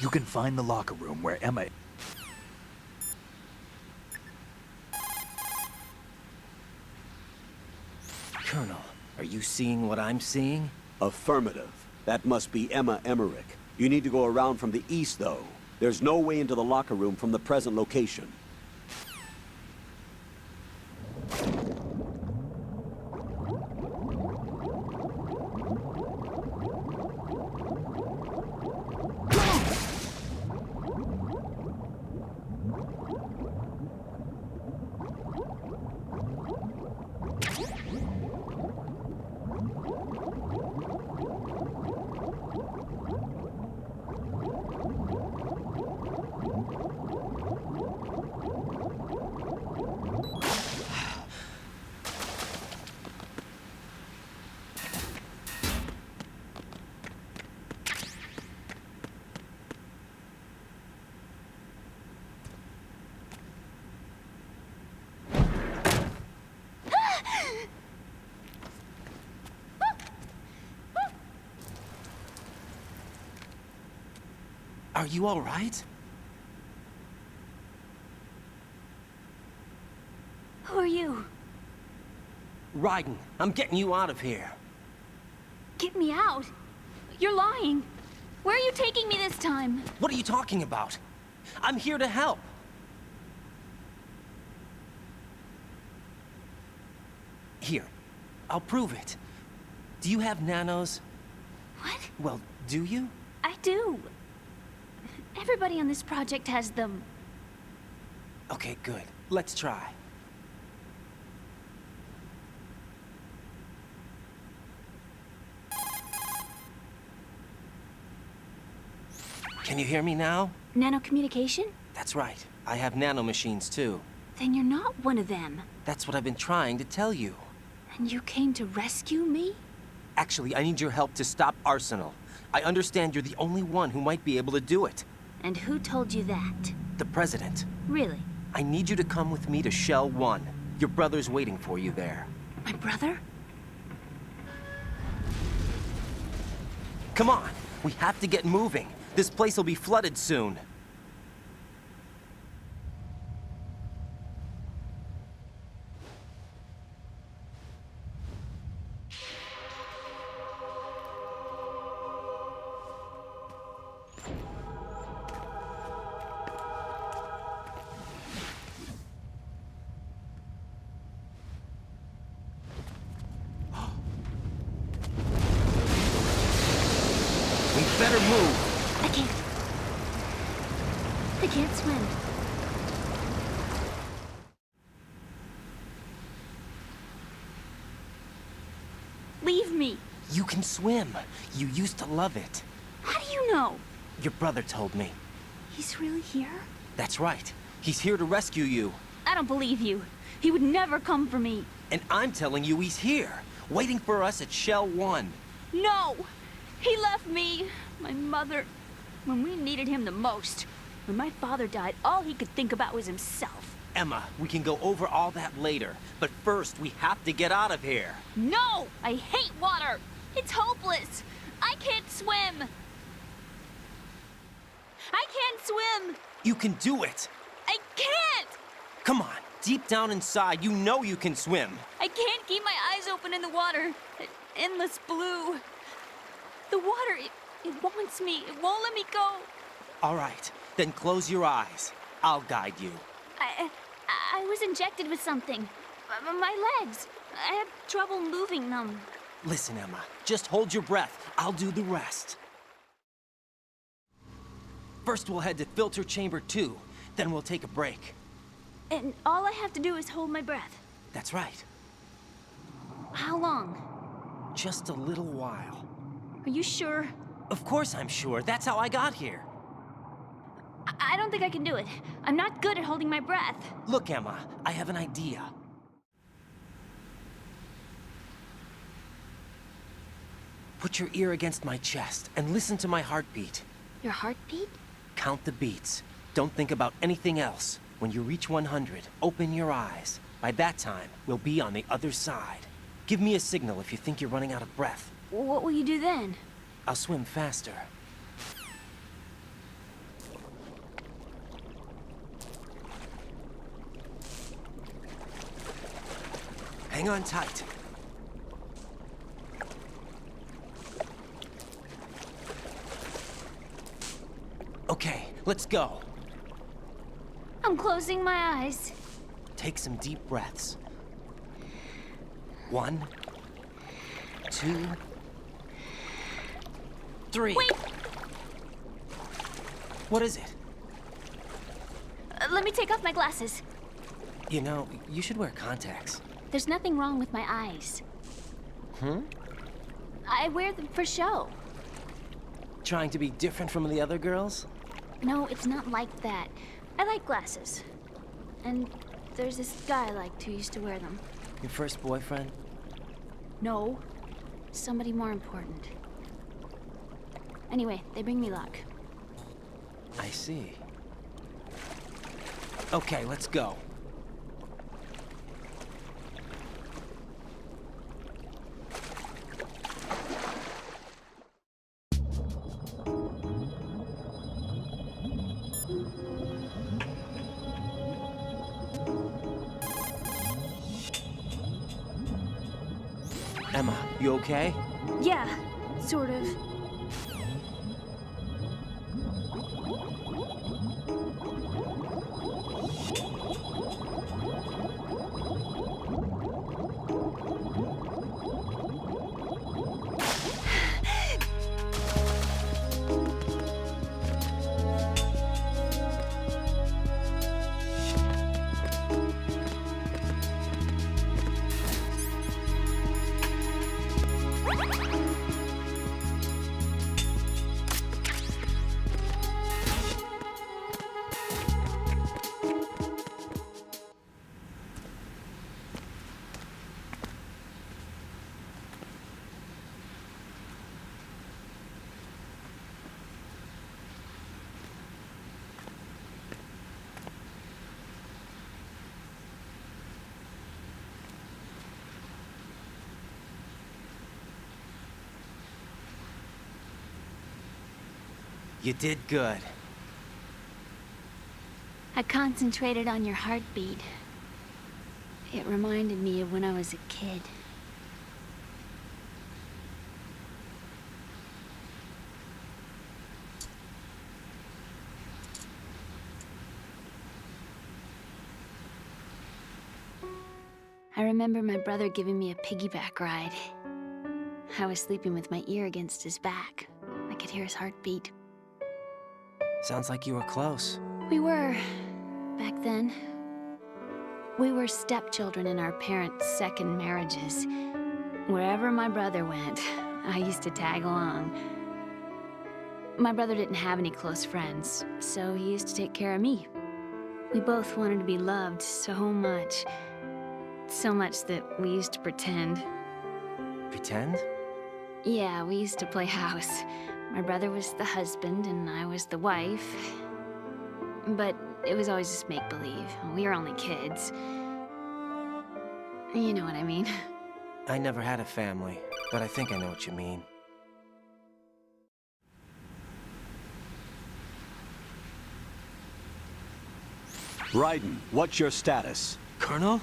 You can find the locker room where Emma... Colonel, are you seeing what I'm seeing? Affirmative. That must be Emma Emmerich. You need to go around from the east, though. There's no way into the locker room from the present location. Are you all right? Who are you? Raiden, I'm getting you out of here. Get me out. You're lying. Where are you taking me this time? What are you talking about? I'm here to help. Here, I'll prove it. Do you have nanos? What? Well, do you? I do. Everybody on this project has them. Okay, good. Let's try. Can you hear me now? Nanocommunication? That's right. I have nanomachines too. Then you're not one of them. That's what I've been trying to tell you. And you came to rescue me? Actually, I need your help to stop Arsenal. I understand you're the only one who might be able to do it. And who told you that? The President. Really? I need you to come with me to Shell 1. Your brother's waiting for you there. My brother? Come on! We have to get moving. This place will be flooded soon. We better move. I can't. I can't swim. Leave me. You can swim. You used to love it. How do you know? Your brother told me. He's really here? That's right. He's here to rescue you. I don't believe you. He would never come for me. And I'm telling you he's here, waiting for us at Shell 1. No! He left me, my mother, when we needed him the most. When my father died, all he could think about was himself. Emma, we can go over all that later. But first, we have to get out of here. No! I hate water! It's hopeless! I can't swim! I can't swim! You can do it. I can't! Come on, deep down inside, you know you can swim. I can't keep my eyes open in the water. Endless blue. The water, it wants me. It won't let me go. All right, then close your eyes. I'll guide you. I was injected with something. My legs. I have trouble moving them. Listen, Emma, just hold your breath. I'll do the rest. First, we'll head to Filter Chamber 2. Then we'll take a break. And all I have to do is hold my breath. That's right. How long? Just a little while. Are you sure? Of course I'm sure. That's how I got here. I don't think I can do it. I'm not good at holding my breath. Look, Emma, I have an idea. Put your ear against my chest and listen to my heartbeat. Your heartbeat? Count the beats. Don't think about anything else. When you reach 100, open your eyes. By that time, we'll be on the other side. Give me a signal if you think you're running out of breath. What will you do then? I'll swim faster. Hang on tight. Okay, let's go. I'm closing my eyes. Take some deep breaths. 1, 2, 3. Wait! What is it? Let me take off my glasses. You know, you should wear contacts. There's nothing wrong with my eyes. I wear them for show. Trying to be different from the other girls? No, it's not like that. I like glasses. And there's this guy I liked who used to wear them. Your first boyfriend? No. Somebody more important. Anyway, they bring me luck. I see. Okay, let's go. Emma, you okay? Yeah, sort of. You did good. I concentrated on your heartbeat. It reminded me of when I was a kid. I remember my brother giving me a piggyback ride. I was sleeping with my ear against his back. I could hear his heartbeat. Sounds like you were close. We were, back then. We were stepchildren in our parents' second marriages. Wherever my brother went, I used to tag along. My brother didn't have any close friends, so he used to take care of me. We both wanted to be loved so much. So much that we used to pretend. Pretend? Yeah, we used to play house. My brother was the husband and I was the wife. But it was always just make-believe. We were only kids. You know what I mean. I never had a family, but I think I know what you mean. Raiden, what's your status? Colonel?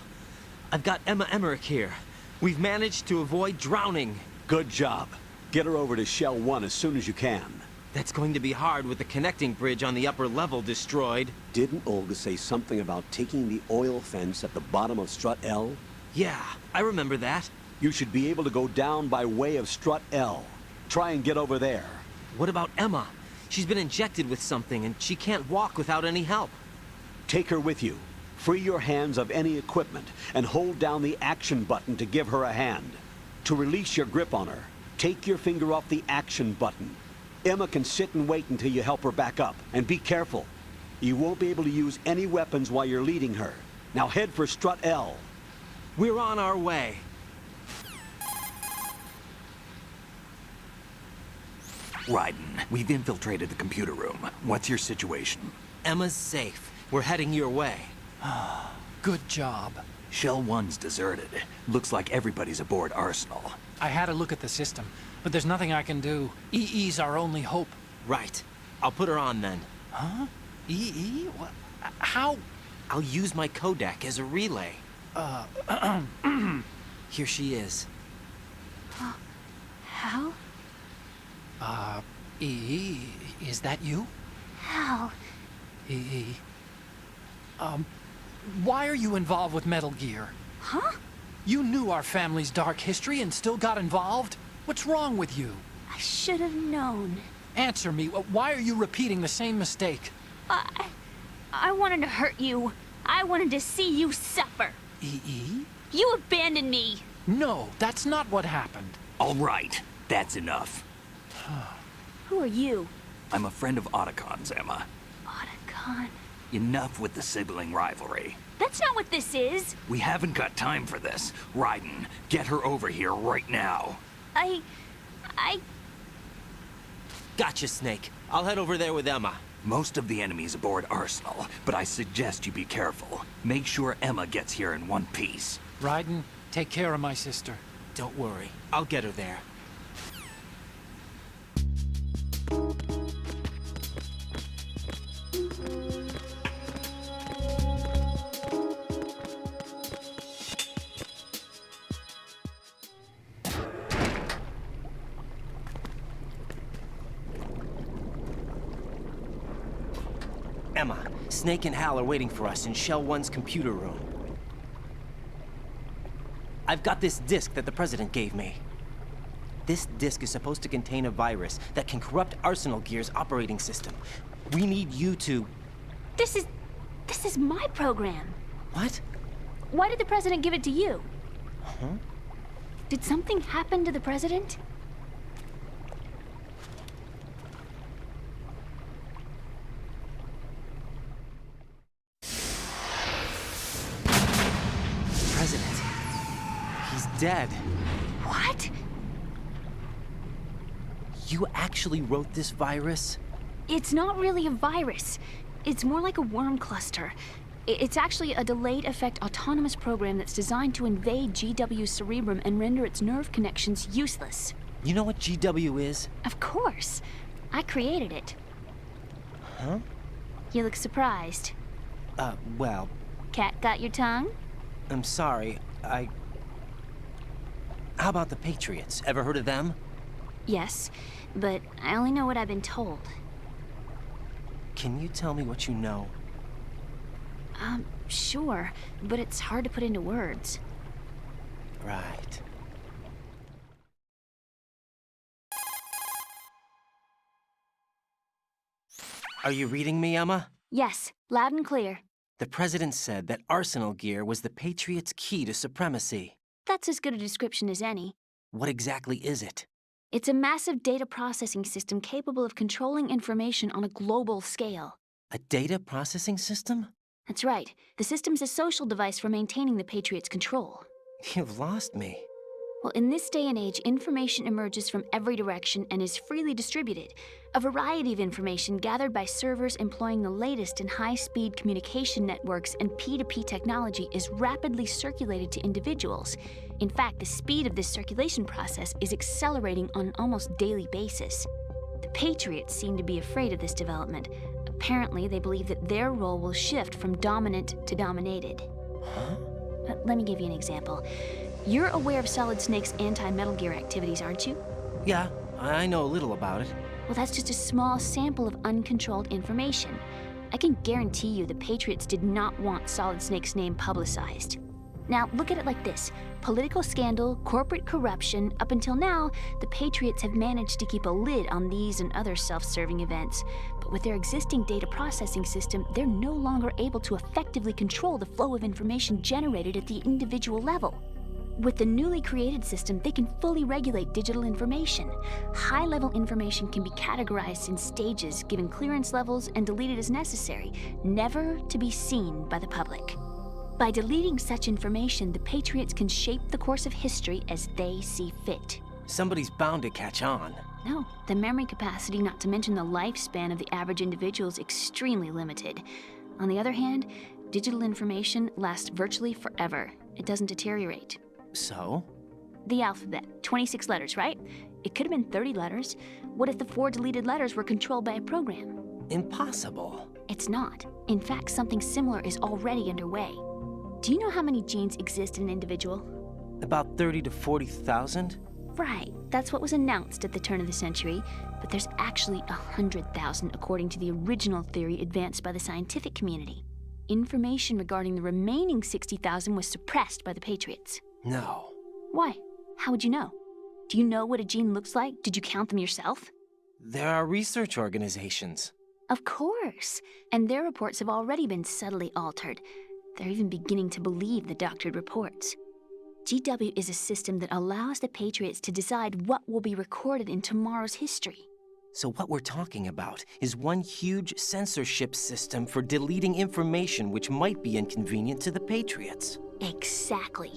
I've got Emma Emmerich here. We've managed to avoid drowning. Good job. Get her over to Shell 1 as soon as you can. That's going to be hard with the connecting bridge on the upper level destroyed. Didn't Olga say something about taking the oil fence at the bottom of Strut L? Yeah, I remember that. You should be able to go down by way of Strut L. Try and get over there. What about Emma? She's been injected with something and she can't walk without any help. Take her with you. Free your hands of any equipment and hold down the action button to give her a hand. To release your grip on her, take your finger off the action button. Emma can sit and wait until you help her back up. And be careful. You won't be able to use any weapons while you're leading her. Now head for Strut L. We're on our way. Raiden, we've infiltrated the computer room. What's your situation? Emma's safe. We're heading your way. Good job. Shell 1's deserted. Looks like everybody's aboard Arsenal. I had a look at the system, but there's nothing I can do. EE's our only hope. Right. I'll put her on then. Huh? EE? What? How? I'll use my codec as a relay. Here she is. Hal? Is that you? Hal. E. Why are you involved with Metal Gear? Huh? You knew our family's dark history and still got involved? What's wrong with you? I should have known. Answer me. Why are you repeating the same mistake? I wanted to hurt you. I wanted to see you suffer. E? You abandoned me. No, that's not what happened. All right, that's enough. Who are you? I'm a friend of Otacon's, Emma. Otacon. Enough with the sibling rivalry. That's not what this is. We haven't got time for this. Raiden, get her over here right now. I... Gotcha, Snake. I'll head over there with Emma. Most of the enemy's aboard Arsenal, but I suggest you be careful. Make sure Emma gets here in one piece. Raiden, take care of my sister. Don't worry. I'll get her there. Emma, Snake and Hal are waiting for us in Shell 1's computer room. I've got this disk that the President gave me. This disk is supposed to contain a virus that can corrupt Arsenal Gear's operating system. We need you to... This is my program. What? Why did the President give it to you? Huh? Did something happen to the President? President. He's dead. What? You actually wrote this virus? It's not really a virus. It's more like a worm cluster. It's actually a delayed effect autonomous program that's designed to invade GW's cerebrum and render its nerve connections useless. You know what GW is? Of course. I created it. Huh? You look surprised. Well, Cat got your tongue? I'm sorry. How about the Patriots? Ever heard of them? Yes, but I only know what I've been told. Can you tell me what you know? Sure, but it's hard to put into words. Right. Are you reading me, Emma? Yes, loud and clear. The President said that Arsenal Gear was the Patriots' key to supremacy. That's as good a description as any. What exactly is it? It's a massive data processing system capable of controlling information on a global scale. A data processing system? That's right. The system's a social device for maintaining the Patriots' control. You've lost me. Well, in this day and age, information emerges from every direction and is freely distributed. A variety of information gathered by servers employing the latest in high-speed communication networks and P2P technology is rapidly circulated to individuals. In fact, the speed of this circulation process is accelerating on an almost daily basis. The Patriots seem to be afraid of this development. Apparently, they believe that their role will shift from dominant to dominated. Huh? Let me give you an example. You're aware of Solid Snake's anti-Metal Gear activities, aren't you? Yeah, I know a little about it. Well, that's just a small sample of uncontrolled information. I can guarantee you the Patriots did not want Solid Snake's name publicized. Now, look at it like this. Political scandal, corporate corruption, up until now, the Patriots have managed to keep a lid on these and other self-serving events. But with their existing data processing system, they're no longer able to effectively control the flow of information generated at the individual level. With the newly created system, they can fully regulate digital information. High-level information can be categorized in stages, given clearance levels, and deleted as necessary, never to be seen by the public. By deleting such information, the Patriots can shape the course of history as they see fit. Somebody's bound to catch on. No, the memory capacity, not to mention the lifespan of the average individual, is extremely limited. On the other hand, digital information lasts virtually forever. It doesn't deteriorate. So? The alphabet, 26 letters, right? It could have been 30 letters. What if the 4 deleted letters were controlled by a program? Impossible. It's not. In fact, something similar is already underway. Do you know how many genes exist in an individual? About 30 to 40,000? Right, that's what was announced at the turn of the century, but there's actually 100,000 according to the original theory advanced by the scientific community. Information regarding the remaining 60,000 was suppressed by the Patriots. No. Why? How would you know? Do you know what a gene looks like? Did you count them yourself? There are research organizations. Of course, and their reports have already been subtly altered. They're even beginning to believe the doctored reports. GW is a system that allows the Patriots to decide what will be recorded in tomorrow's history. So what we're talking about is one huge censorship system for deleting information which might be inconvenient to the Patriots. Exactly.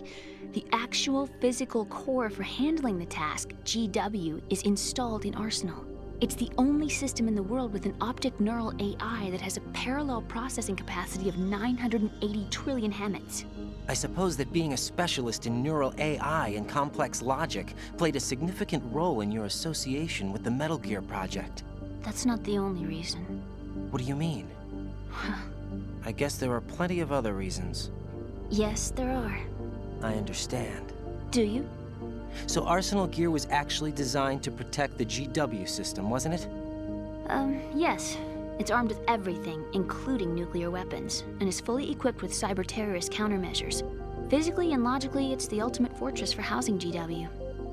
The actual physical core for handling the task, GW, is installed in Arsenal. It's the only system in the world with an optic neural AI that has a parallel processing capacity of 980 trillion Hammets. I suppose that being a specialist in neural AI and complex logic played a significant role in your association with the Metal Gear project. That's not the only reason. What do you mean? I guess there are plenty of other reasons. Yes, there are. I understand. Do you? So Arsenal Gear was actually designed to protect the GW system, wasn't it? Yes. It's armed with everything, including nuclear weapons, and is fully equipped with cyber-terrorist countermeasures. Physically and logically, it's the ultimate fortress for housing GW.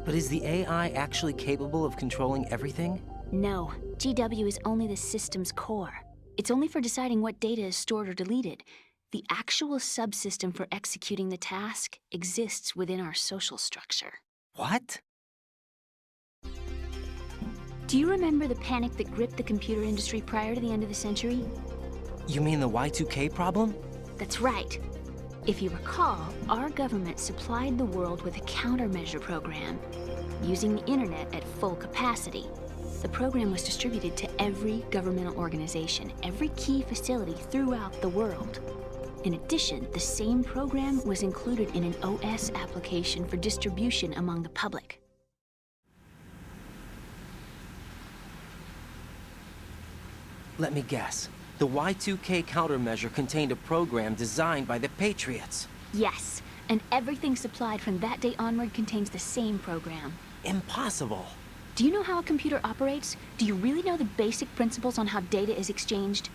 But is the AI actually capable of controlling everything? No, GW is only the system's core. It's only for deciding what data is stored or deleted. The actual subsystem for executing the task exists within our social structure. What? Do you remember the panic that gripped the computer industry prior to the end of the century? You mean the Y2K problem? That's right. If you recall, our government supplied the world with a countermeasure program. Using the internet at full capacity, the program was distributed to every governmental organization, every key facility throughout the world. In addition, the same program was included in an OS application for distribution among the public. Let me guess. The Y2K countermeasure contained a program designed by the Patriots. Yes, and everything supplied from that day onward contains the same program. Impossible. Do you know how a computer operates? Do you really know the basic principles on how data is exchanged?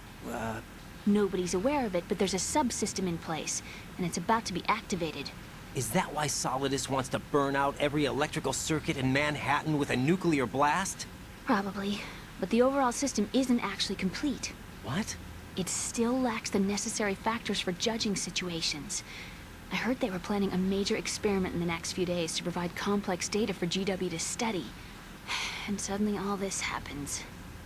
Nobody's aware of it, but there's a subsystem in place, and it's about to be activated. Is that why Solidus wants to burn out every electrical circuit in Manhattan with a nuclear blast? Probably, but the overall system isn't actually complete. What? It still lacks the necessary factors for judging situations. I heard they were planning a major experiment in the next few days to provide complex data for GW to study. And suddenly all this happens.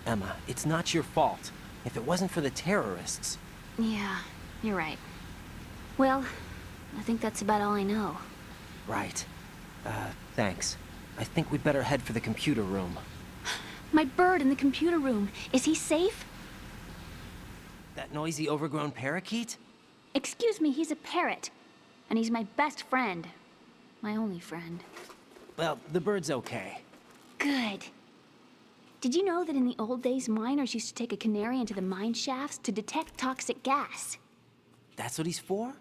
Emma, it's not your fault. If it wasn't for the terrorists... Yeah, you're right. Well, I think that's about all I know. Right. Thanks. I think we'd better head for the computer room. My bird in the computer room. Is he safe? That noisy, overgrown parakeet? Excuse me, he's a parrot. And he's my best friend. My only friend. Well, the bird's okay. Good. Did you know that in the old days, miners used to take a canary into the mine shafts to detect toxic gas? That's what he's for?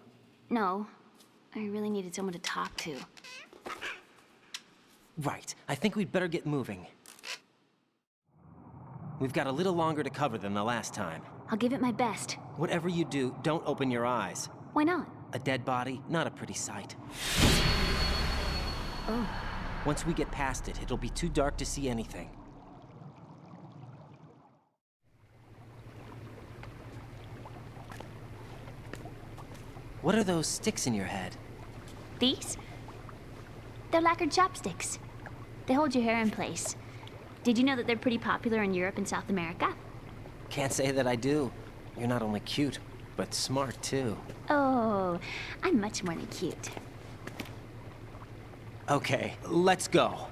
No. I really needed someone to talk to. Right. I think we'd better get moving. We've got a little longer to cover than the last time. I'll give it my best. Whatever you do, don't open your eyes. Why not? A dead body, not a pretty sight. Oh. Once we get past it, it'll be too dark to see anything. What are those sticks in your head? These? They're lacquered chopsticks. They hold your hair in place. Did you know that they're pretty popular in Europe and South America? Can't say that I do. You're not only cute, but smart too. Oh, I'm much more than cute. Okay, let's go.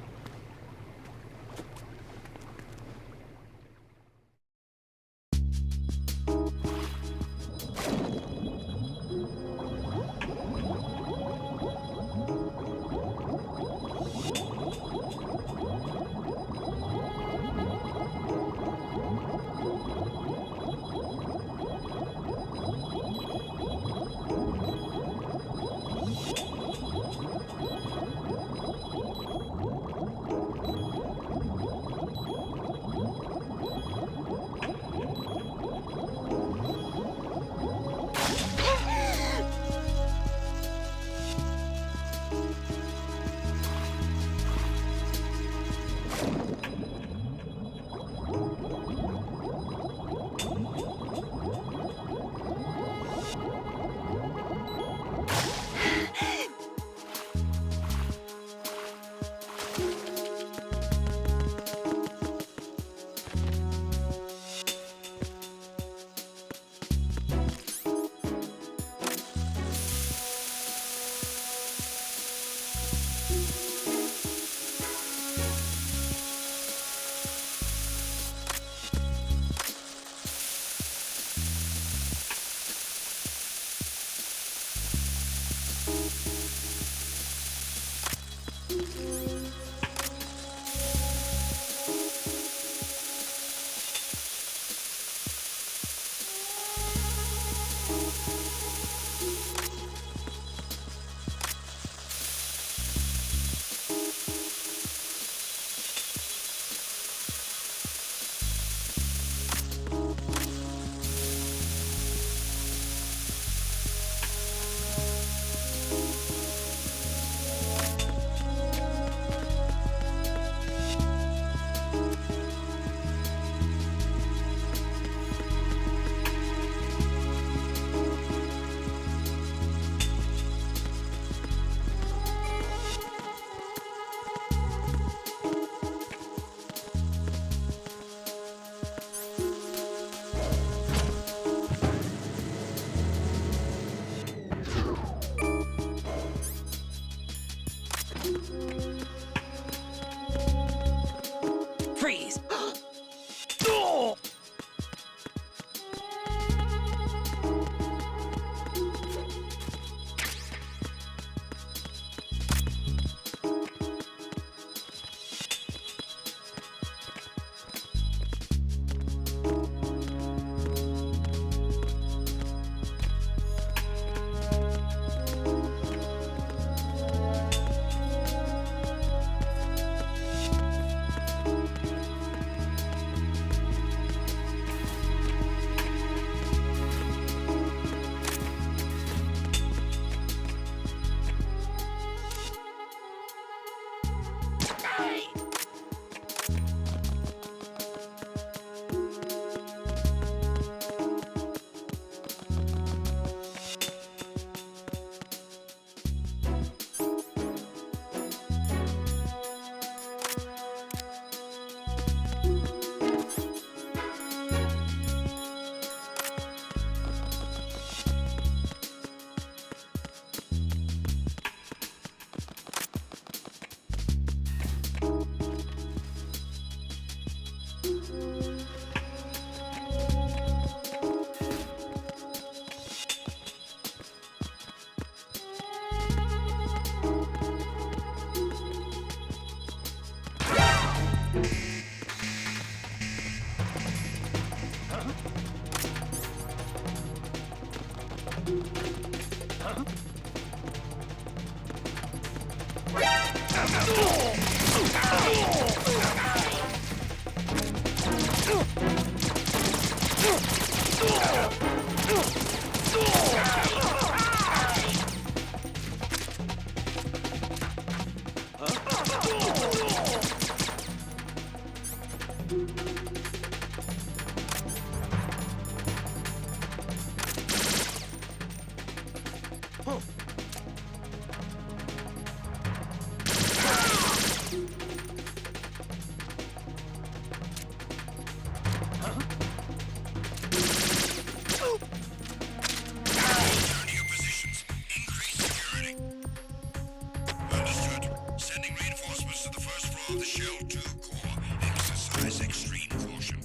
Understood. Sending reinforcements to the first floor of the Shell 2 core. Exercise extreme caution.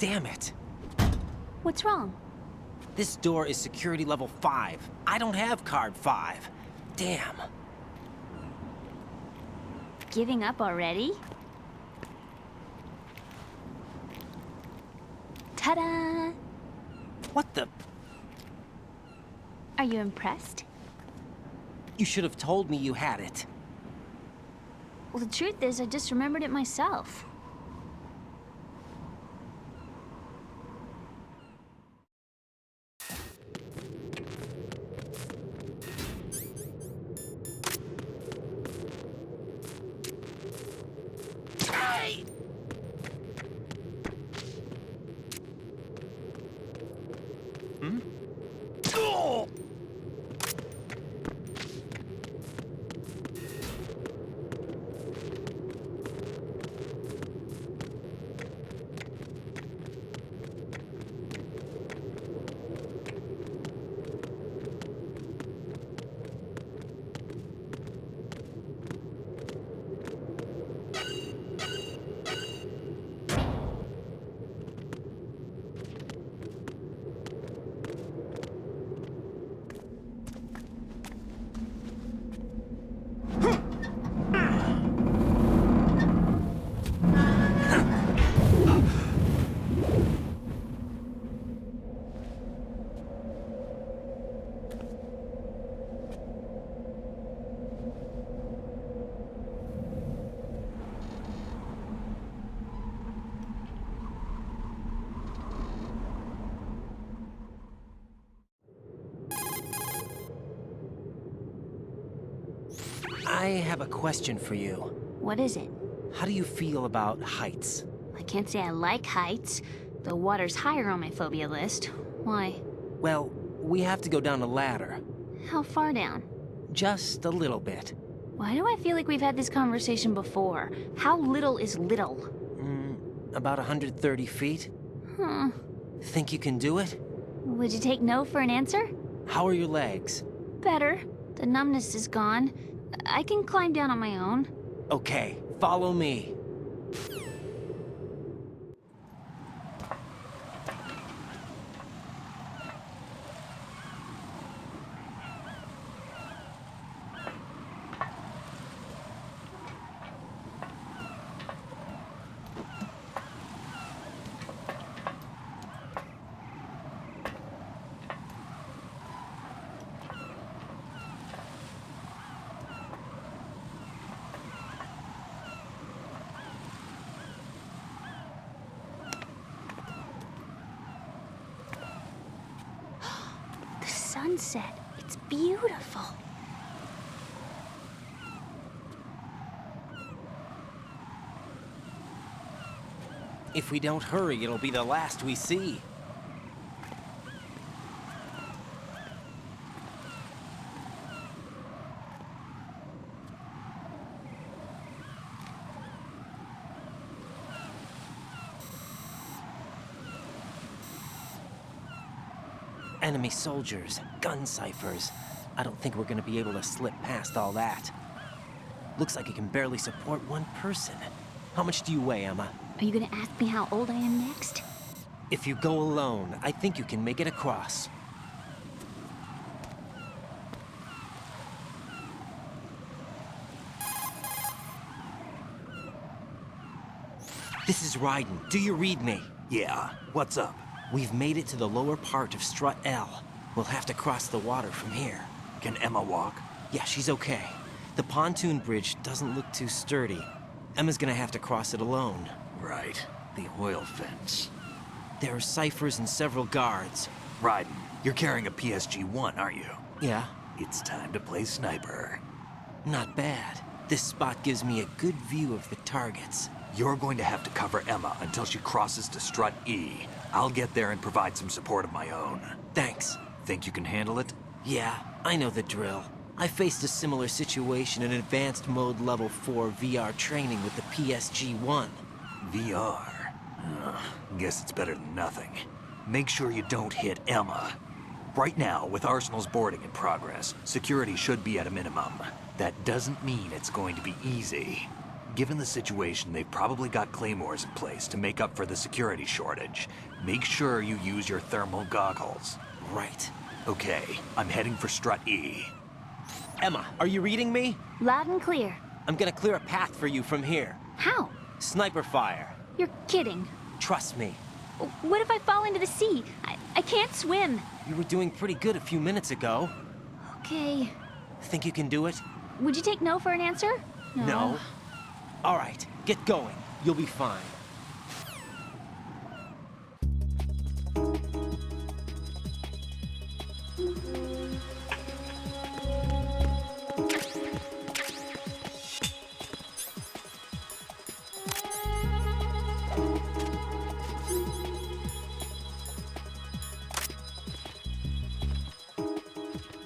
Damn it! What's wrong? This door is security level 5. I don't have card 5. Damn. Giving up already? Ta-da! What the? Are you impressed? You should have told me you had it. Well, the truth is, I just remembered it myself. have a question for you. What is it? How do you feel about heights? I can't say I like heights. The water's higher on my phobia list. Why? Well, we have to go down a ladder. How far down? Just a little bit. Why do I feel like we've had this conversation before? How little is little? About 130 feet. Huh. Think you can do it? Would you take no for an answer? How are your legs? Better. The numbness is gone. I can climb down on my own. Okay, follow me. The sunset. It's beautiful. If we don't hurry, it'll be the last we see. Enemy soldiers, gun ciphers. I don't think we're gonna be able to slip past all that. Looks like it can barely support one person. How much do you weigh, Emma? Are you gonna ask me how old I am next? If you go alone, I think you can make it across. This is Raiden. Do you read me? Yeah, what's up? We've made it to the lower part of Strut L. We'll have to cross the water from here. Can Emma walk? Yeah, she's okay. The pontoon bridge doesn't look too sturdy. Emma's gonna have to cross it alone. Right. The oil fence. There are ciphers and several guards. Raiden, you're carrying a PSG-1, aren't you? Yeah, It's time to play sniper. not bad. This spot gives me a good view of the targets. You're going to have to cover Emma until she crosses to Strut E. I'll get there and provide some support of my own. Thanks. Think you can handle it? Yeah, I know the drill. I faced a similar situation in advanced mode level 4 VR training with the PSG-1. VR. Guess it's better than nothing. Make sure you don't hit Emma. Right now, with Arsenal's boarding in progress, security should be at a minimum. That doesn't mean it's going to be easy. Given the situation, they've probably got claymores in place to make up for the security shortage. Make sure you use your thermal goggles. Right. Okay, I'm heading for Strut E. Emma, are you reading me? Loud and clear. I'm gonna clear a path for you from here. How? Sniper fire. You're kidding. Trust me. What if I fall into the sea? I can't swim. You were doing pretty good a few minutes ago. Okay. Think you can do it? Would you take no for an answer? No. All right, get going. You'll be fine.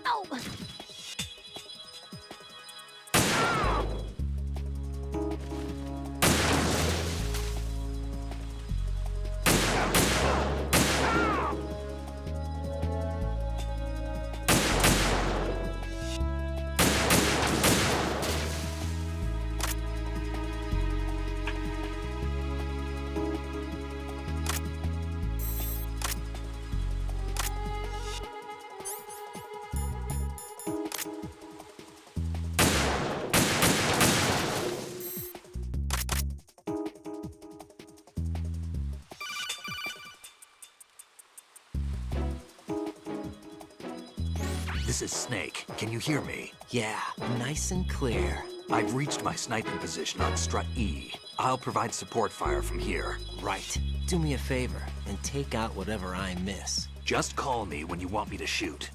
Oh! This is Snake. Can you hear me? Yeah, nice and clear. I've reached my sniping position on Strut E. I'll provide support fire from here. Right. Do me a favor and take out whatever I miss. Just call me when you want me to shoot.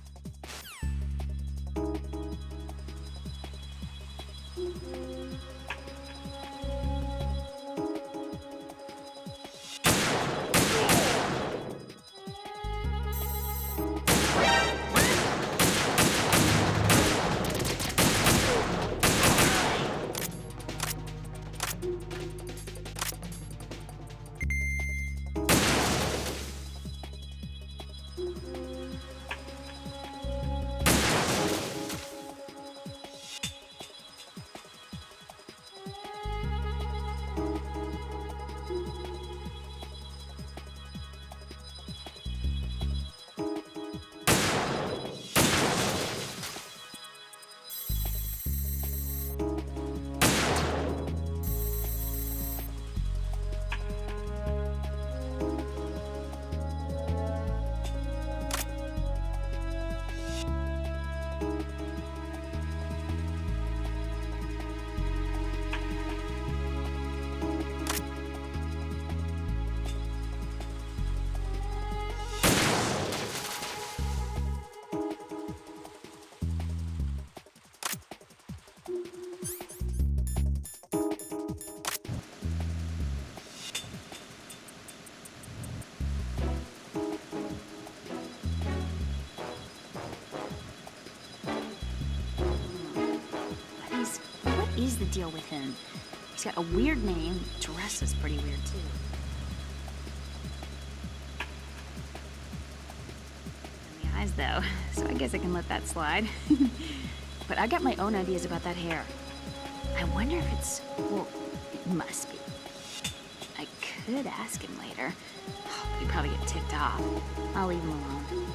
What is the deal with him? He's got a weird name, dresses pretty weird too. And the eyes though, so I guess I can let that slide. But I got my own ideas about that hair. I wonder if it's, well, it must be. I could ask him later. Oh, he'd probably get ticked off. I'll leave him alone.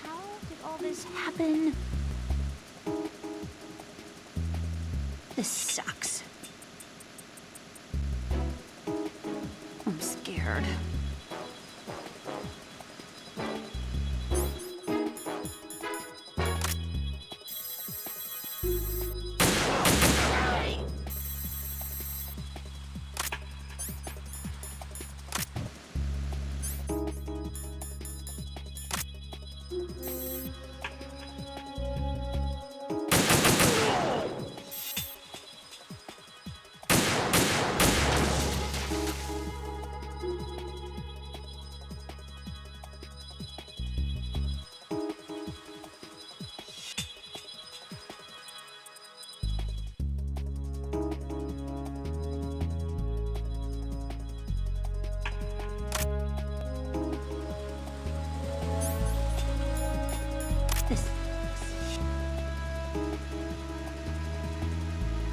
How did all this happen? This sucks. I'm scared.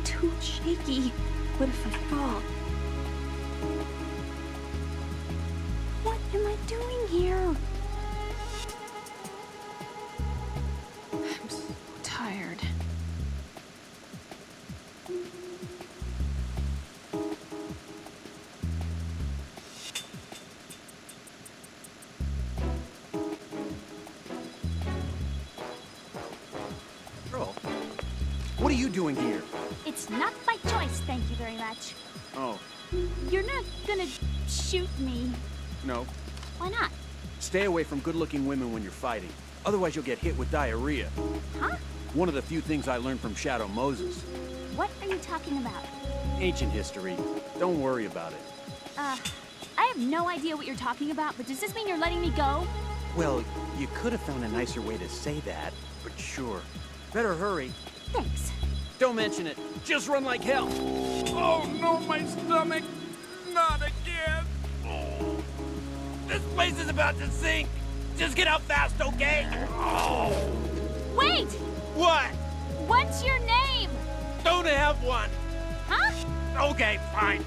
Too shaky. What if I fall? What am I doing here? I'm so tired. Girl, what are you doing here? It's not my choice, thank you very much. Oh, You're not gonna shoot me. no. Why not? Stay away from good-looking women when you're fighting. Otherwise, you'll get hit with diarrhea. Huh? One of the few things I learned from Shadow Moses. What are you talking about? Ancient history. Don't worry about it. I have no idea what you're talking about, but does this mean you're letting me go? Well, you could have found a nicer way to say that, but sure. Better hurry. Thanks. Don't mention it. Just run like hell. Oh, no, my stomach. Not again. Oh. This place is about to sink. Just get out fast, okay? Oh. Wait! What? What's your name? Don't have one. Huh? Okay, fine.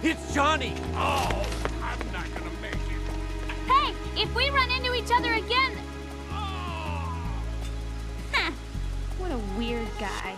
It's Johnny. Oh, I'm not gonna make it. If we run into each other again... What a weird guy.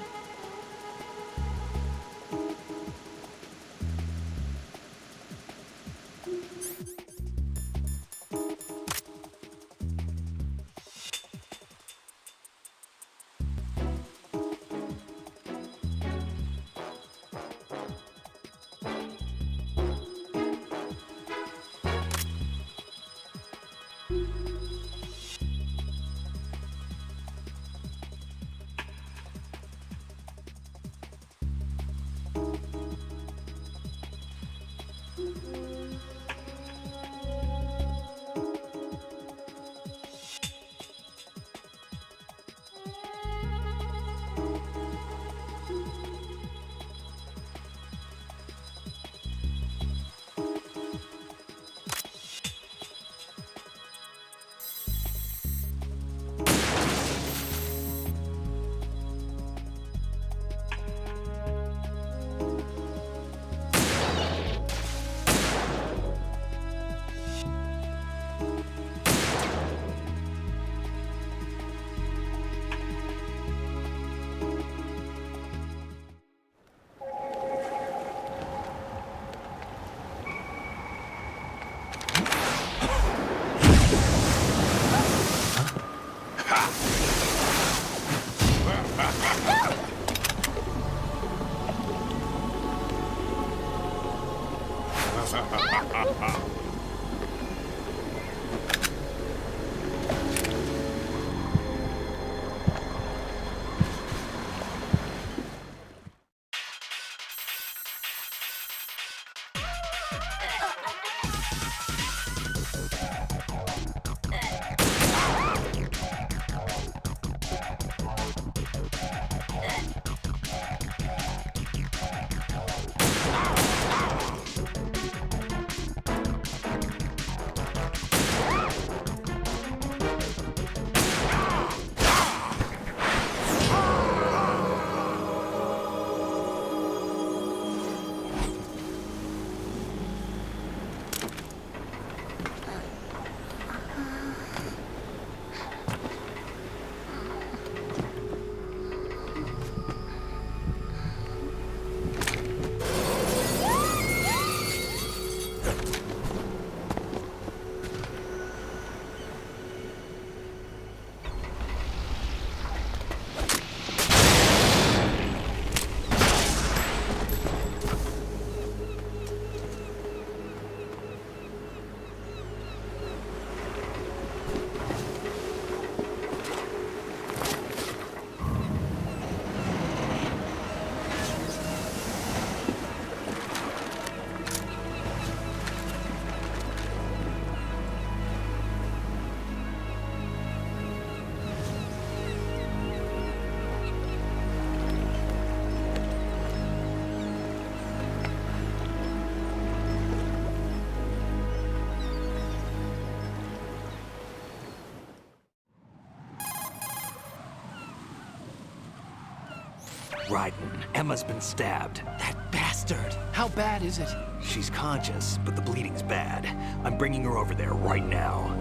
Raiden, Emma's been stabbed. That bastard! How bad is it? She's conscious, but the bleeding's bad. I'm bringing her over there right now.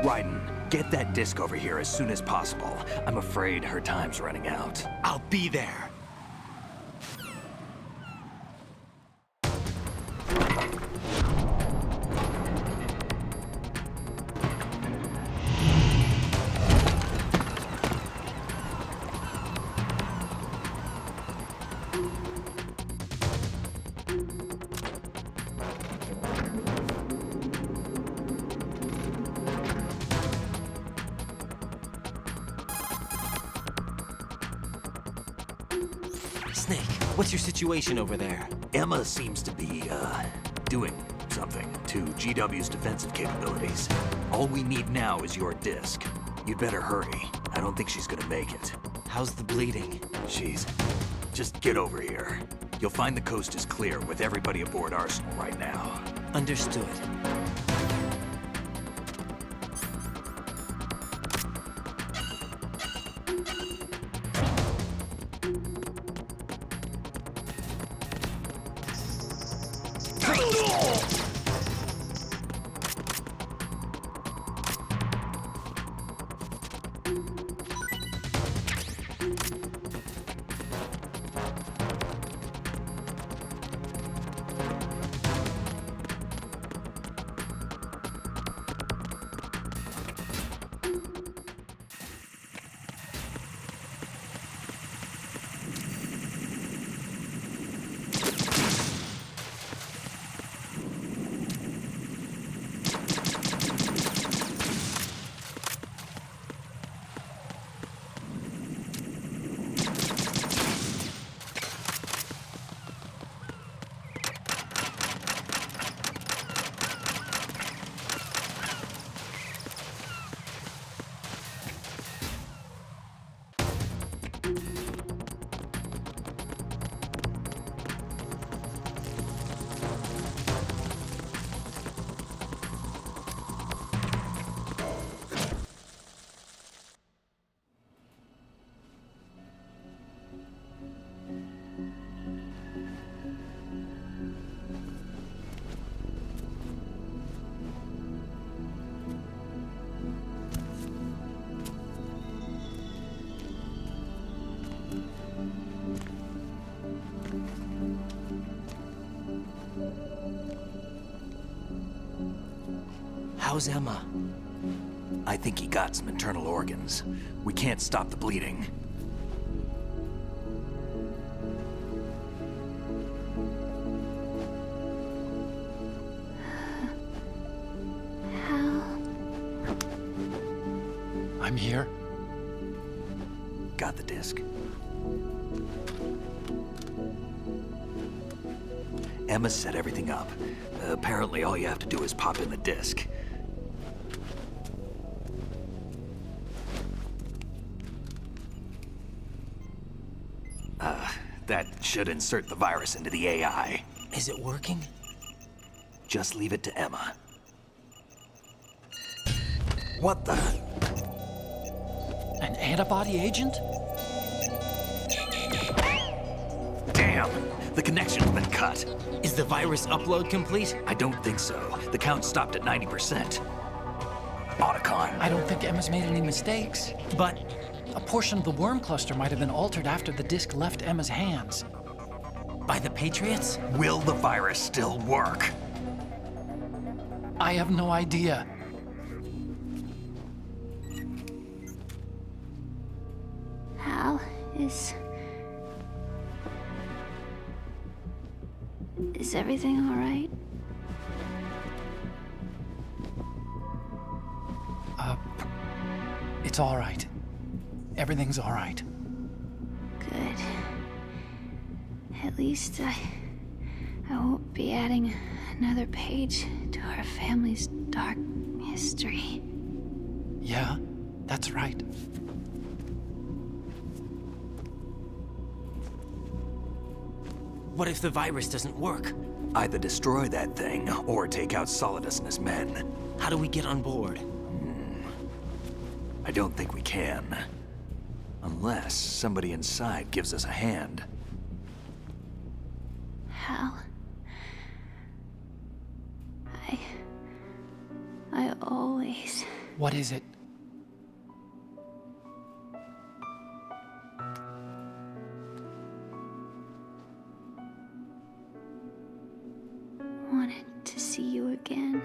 Raiden, get that disc over here as soon as possible. I'm afraid her time's running out. I'll be there. Snake, what's your situation over there? Emma seems to be, doing something to GW's defensive capabilities. All we need now is your disc. You'd better hurry. I don't think she's gonna make it. How's the bleeding? Just get over here. You'll find the coast is clear with everybody aboard Arsenal right now. Understood. How's Emma? I think he got some internal organs. We can't stop the bleeding. I'm here. Got the disc. Emma set everything up. Apparently all you have to do is pop in the disc. That should insert the virus into the AI. Is it working? Just leave it to Emma. What the? An antibody agent? Damn! The connection's been cut. Is the virus upload complete? I don't think so. The count stopped at 90%. Otacon. I don't think Emma's made any mistakes. But A portion of the worm cluster might have been altered after the disc left Emma's hands. by the Patriots? Will the virus still work? I have no idea. Hal, is everything all right? It's all right. Everything's all right. Good. At least I won't be adding another page to our family's dark history. Yeah, that's right. What if the virus doesn't work? Either destroy that thing, or take out Solidus and his men. How do we get on board? I don't think we can. Unless somebody inside gives us a hand. Hal, I always... What is it? wanted to see you again.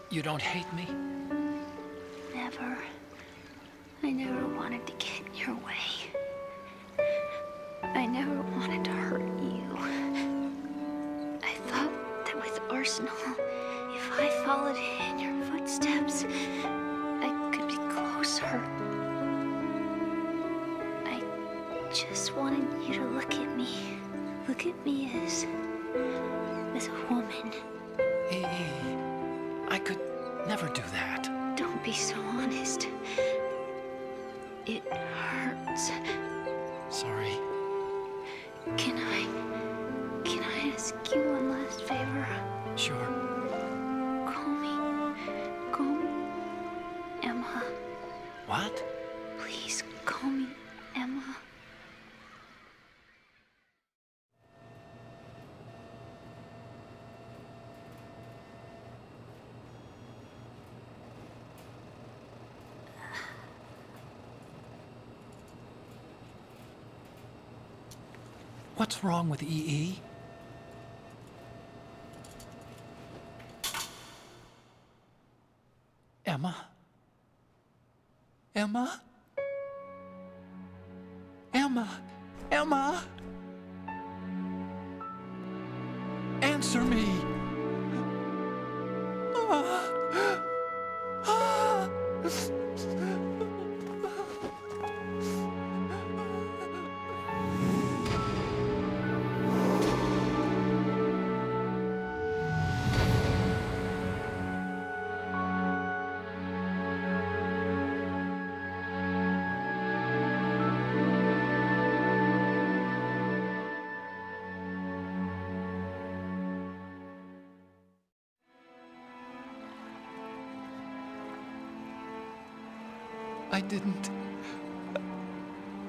You don't hate me? Never. I never wanted to get in your way. I never wanted to hurt you. I thought that with Arsenal, if I followed in your footsteps, I could be closer. I just wanted you to look at me. Look at me as a woman. I could never do that. Don't be so honest. It hurts. Sorry. Can I ask you one last favor? Sure. Call me Emma. What? Please call me Emma. What's wrong with EE? Emma? Emma? Emma? Emma? Answer me!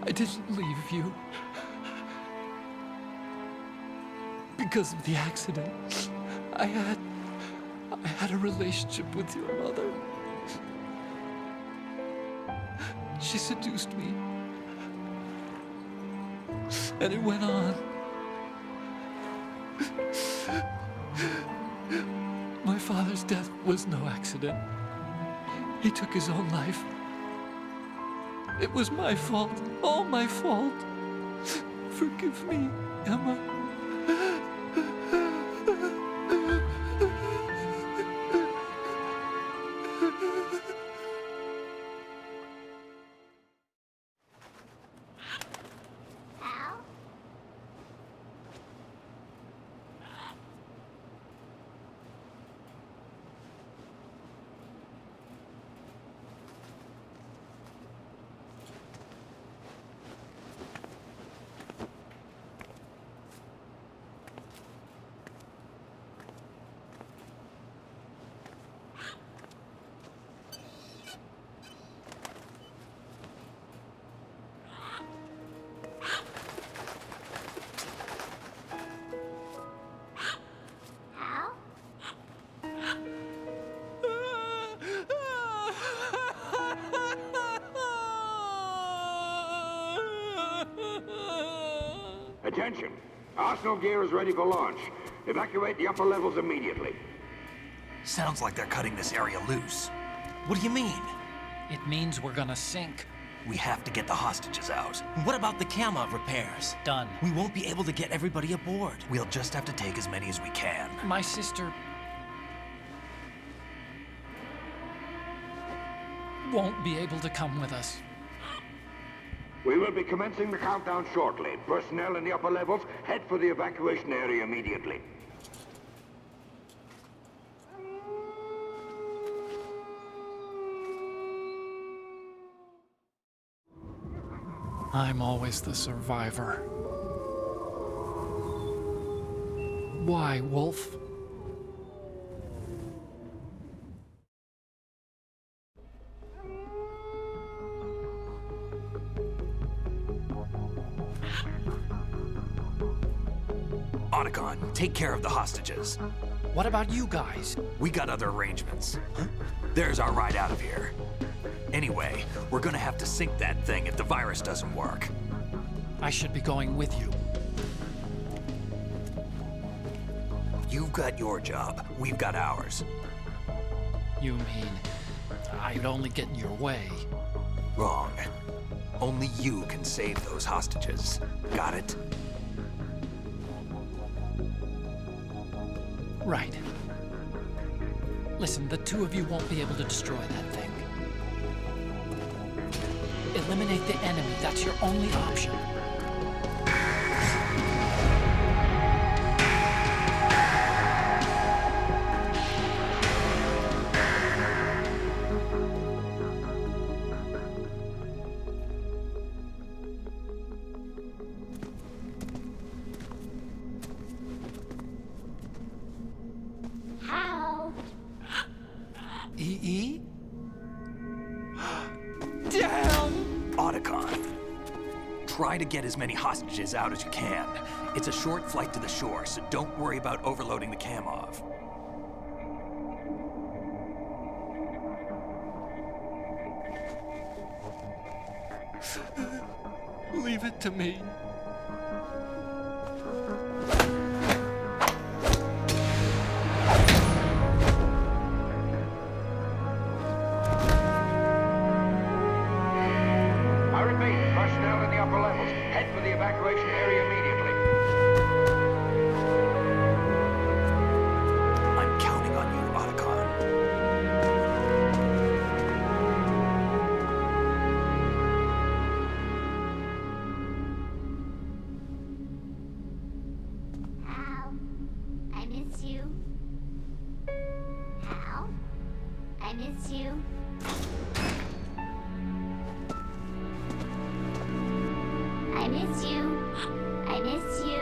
I didn't leave you. Because of the accident, I had a relationship with your mother. She seduced me, And it went on. My father's death was no accident. He took his own life. It was my fault, all my fault. Forgive me, Emma. Attention! Arsenal gear is ready for launch. Evacuate the upper levels immediately. Sounds like they're cutting this area loose. What do you mean? It means we're gonna sink. We have to get the hostages out. What about the camo repairs? Done. We won't be able to get everybody aboard. We'll just have to take as many as we can. My sister won't be able to come with us. We will be commencing the countdown shortly. Personnel in the upper levels, head for the evacuation area immediately. I'm always the survivor. Why, Wolf? Otacon, take care of the hostages. What about you guys? We got other arrangements. There's our ride out of here. Anyway, we're gonna have to sink that thing if the virus doesn't work. I should be going with you. You've got your job, we've got ours. You mean I'd only get in your way? Wrong. Only you can save those hostages. Got it? Right. Listen, the two of you won't be able to destroy that thing. Eliminate the enemy. That's your only option. EE? Damn! Otacon. Try to get as many hostages out as you can. It's a short flight to the shore, so don't worry about overloading the Kamov. Leave it to me. I repeat, personnel in the upper levels, head for the evacuation area immediately. I'm counting on you, Otacon. Hal, I miss you. Hal, I miss you. I miss you. I miss you.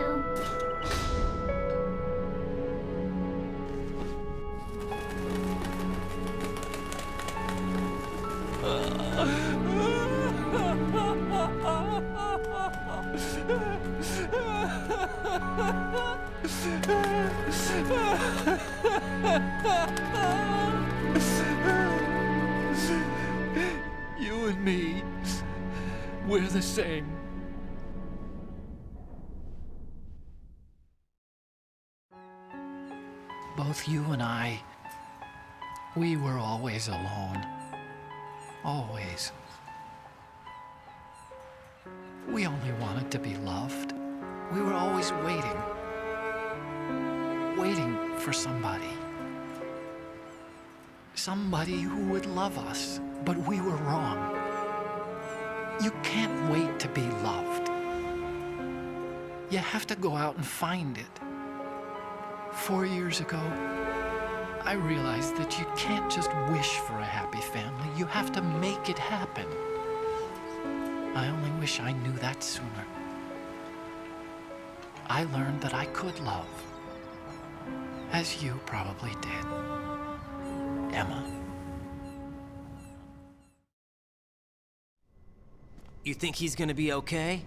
You and me, we're the same. both you and I, we were always alone. Always. We only wanted to be loved. We were always waiting. Waiting for somebody. Somebody who would love us, but we were wrong. You can't wait to be loved. You have to go out and find it. 4 years ago, I realized that you can't just wish for a happy family. You have to make it happen. I only wish I knew that sooner. I learned that I could love, as you probably did, Emma. You think he's gonna be okay?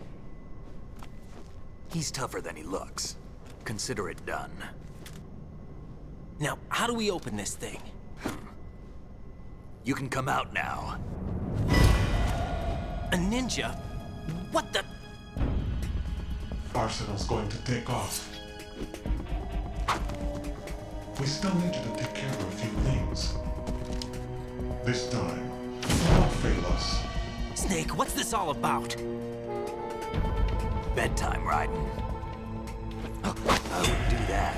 He's tougher than he looks. Consider it done. Now, how do we open this thing? You can come out now. A ninja? What the? Arsenal's going to take off. We still need you to take care of a few things. This time, don't fail us. Snake, what's this all about? Bedtime, Raiden. I wouldn't do that.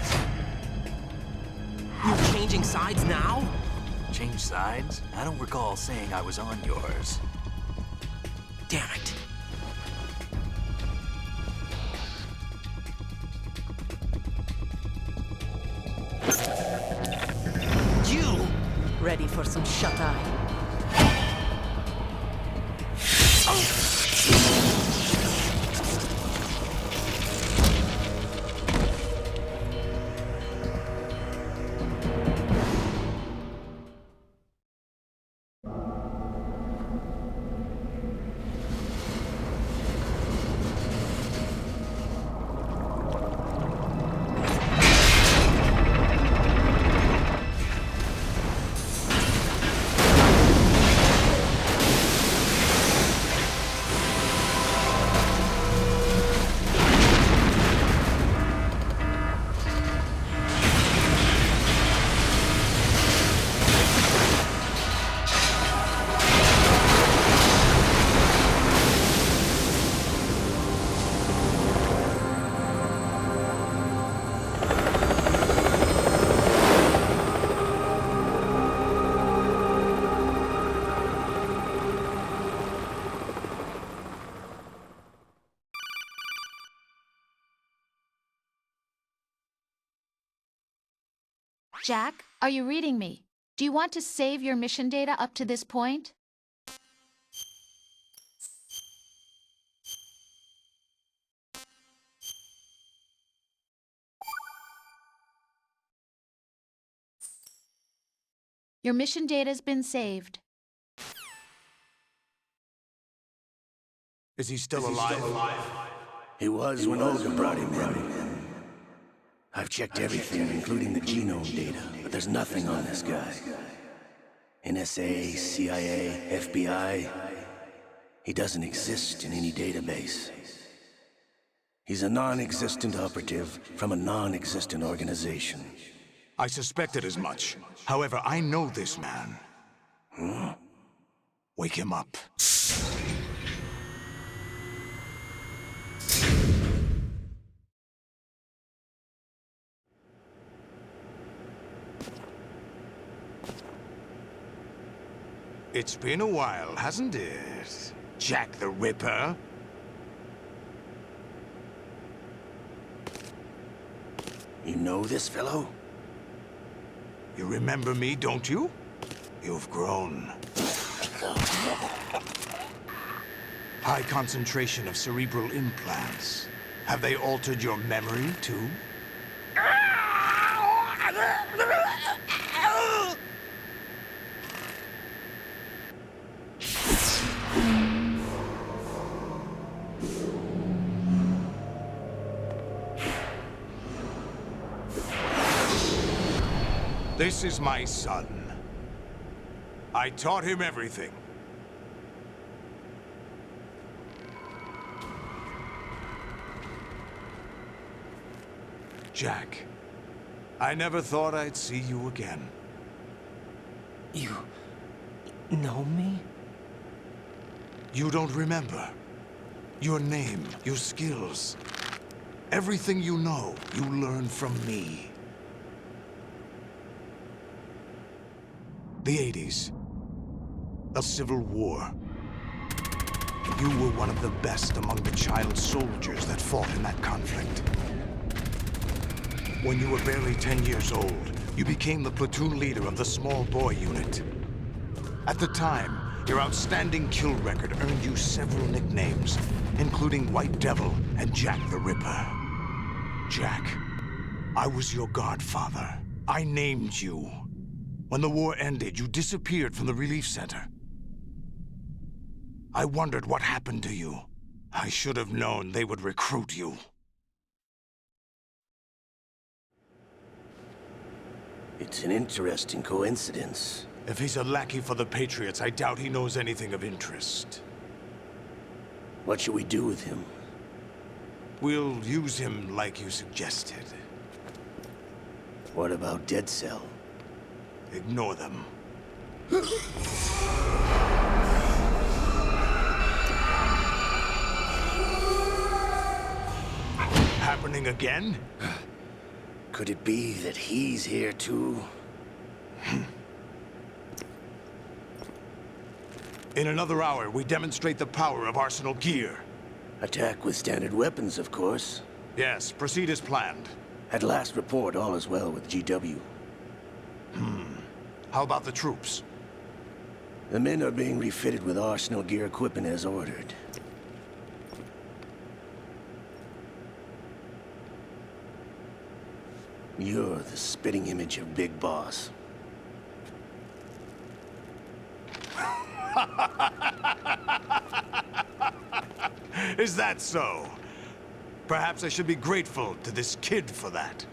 You're changing sides now? Change sides? I don't recall saying I was on yours. Damn it. You! Ready for some shut-eye? Jack, are you reading me? Do you want to save your mission data up to this point? Your mission data's been saved. Is he still alive? He was when Olga brought him in. I've checked everything, including the genome data, but there's nothing on this guy. NSA, CIA, FBI. He doesn't exist in any database. He's a non-existent operative from a non-existent organization. I suspected as much. However, I know this man. Wake him up. It's been a while, hasn't it? Jack the Ripper? You know this fellow? You remember me, don't you? You've grown. High concentration of cerebral implants. Have they altered your memory, too? This is my son. I taught him everything. Jack, I never thought I'd see you again. You know me? You don't remember. Your name, your skills. Everything you know, you learned from me. The 80s. A civil war. You were one of the best among the child soldiers that fought in that conflict. When you were barely 10 years old, you became the platoon leader of the small boy unit. At the time, your outstanding kill record earned you several nicknames, including White Devil and Jack the Ripper. Jack, I was your godfather. I named you. When the war ended, you disappeared from the relief center. I wondered what happened to you. I should have known they would recruit you. It's an interesting coincidence. If he's a lackey for the Patriots, I doubt he knows anything of interest. What should we do with him? We'll use him like you suggested. What about Dead Cell? Ignore them. Happening again? Could it be that he's here too? In another hour, we demonstrate the power of Arsenal gear. Attack with standard weapons, of course. Yes, proceed as planned. At last report, all is well with GW. How about the troops? The men are being refitted with Arsenal gear equipment as ordered. You're the spitting image of Big Boss. Is that so? Perhaps I should be grateful to this kid for that.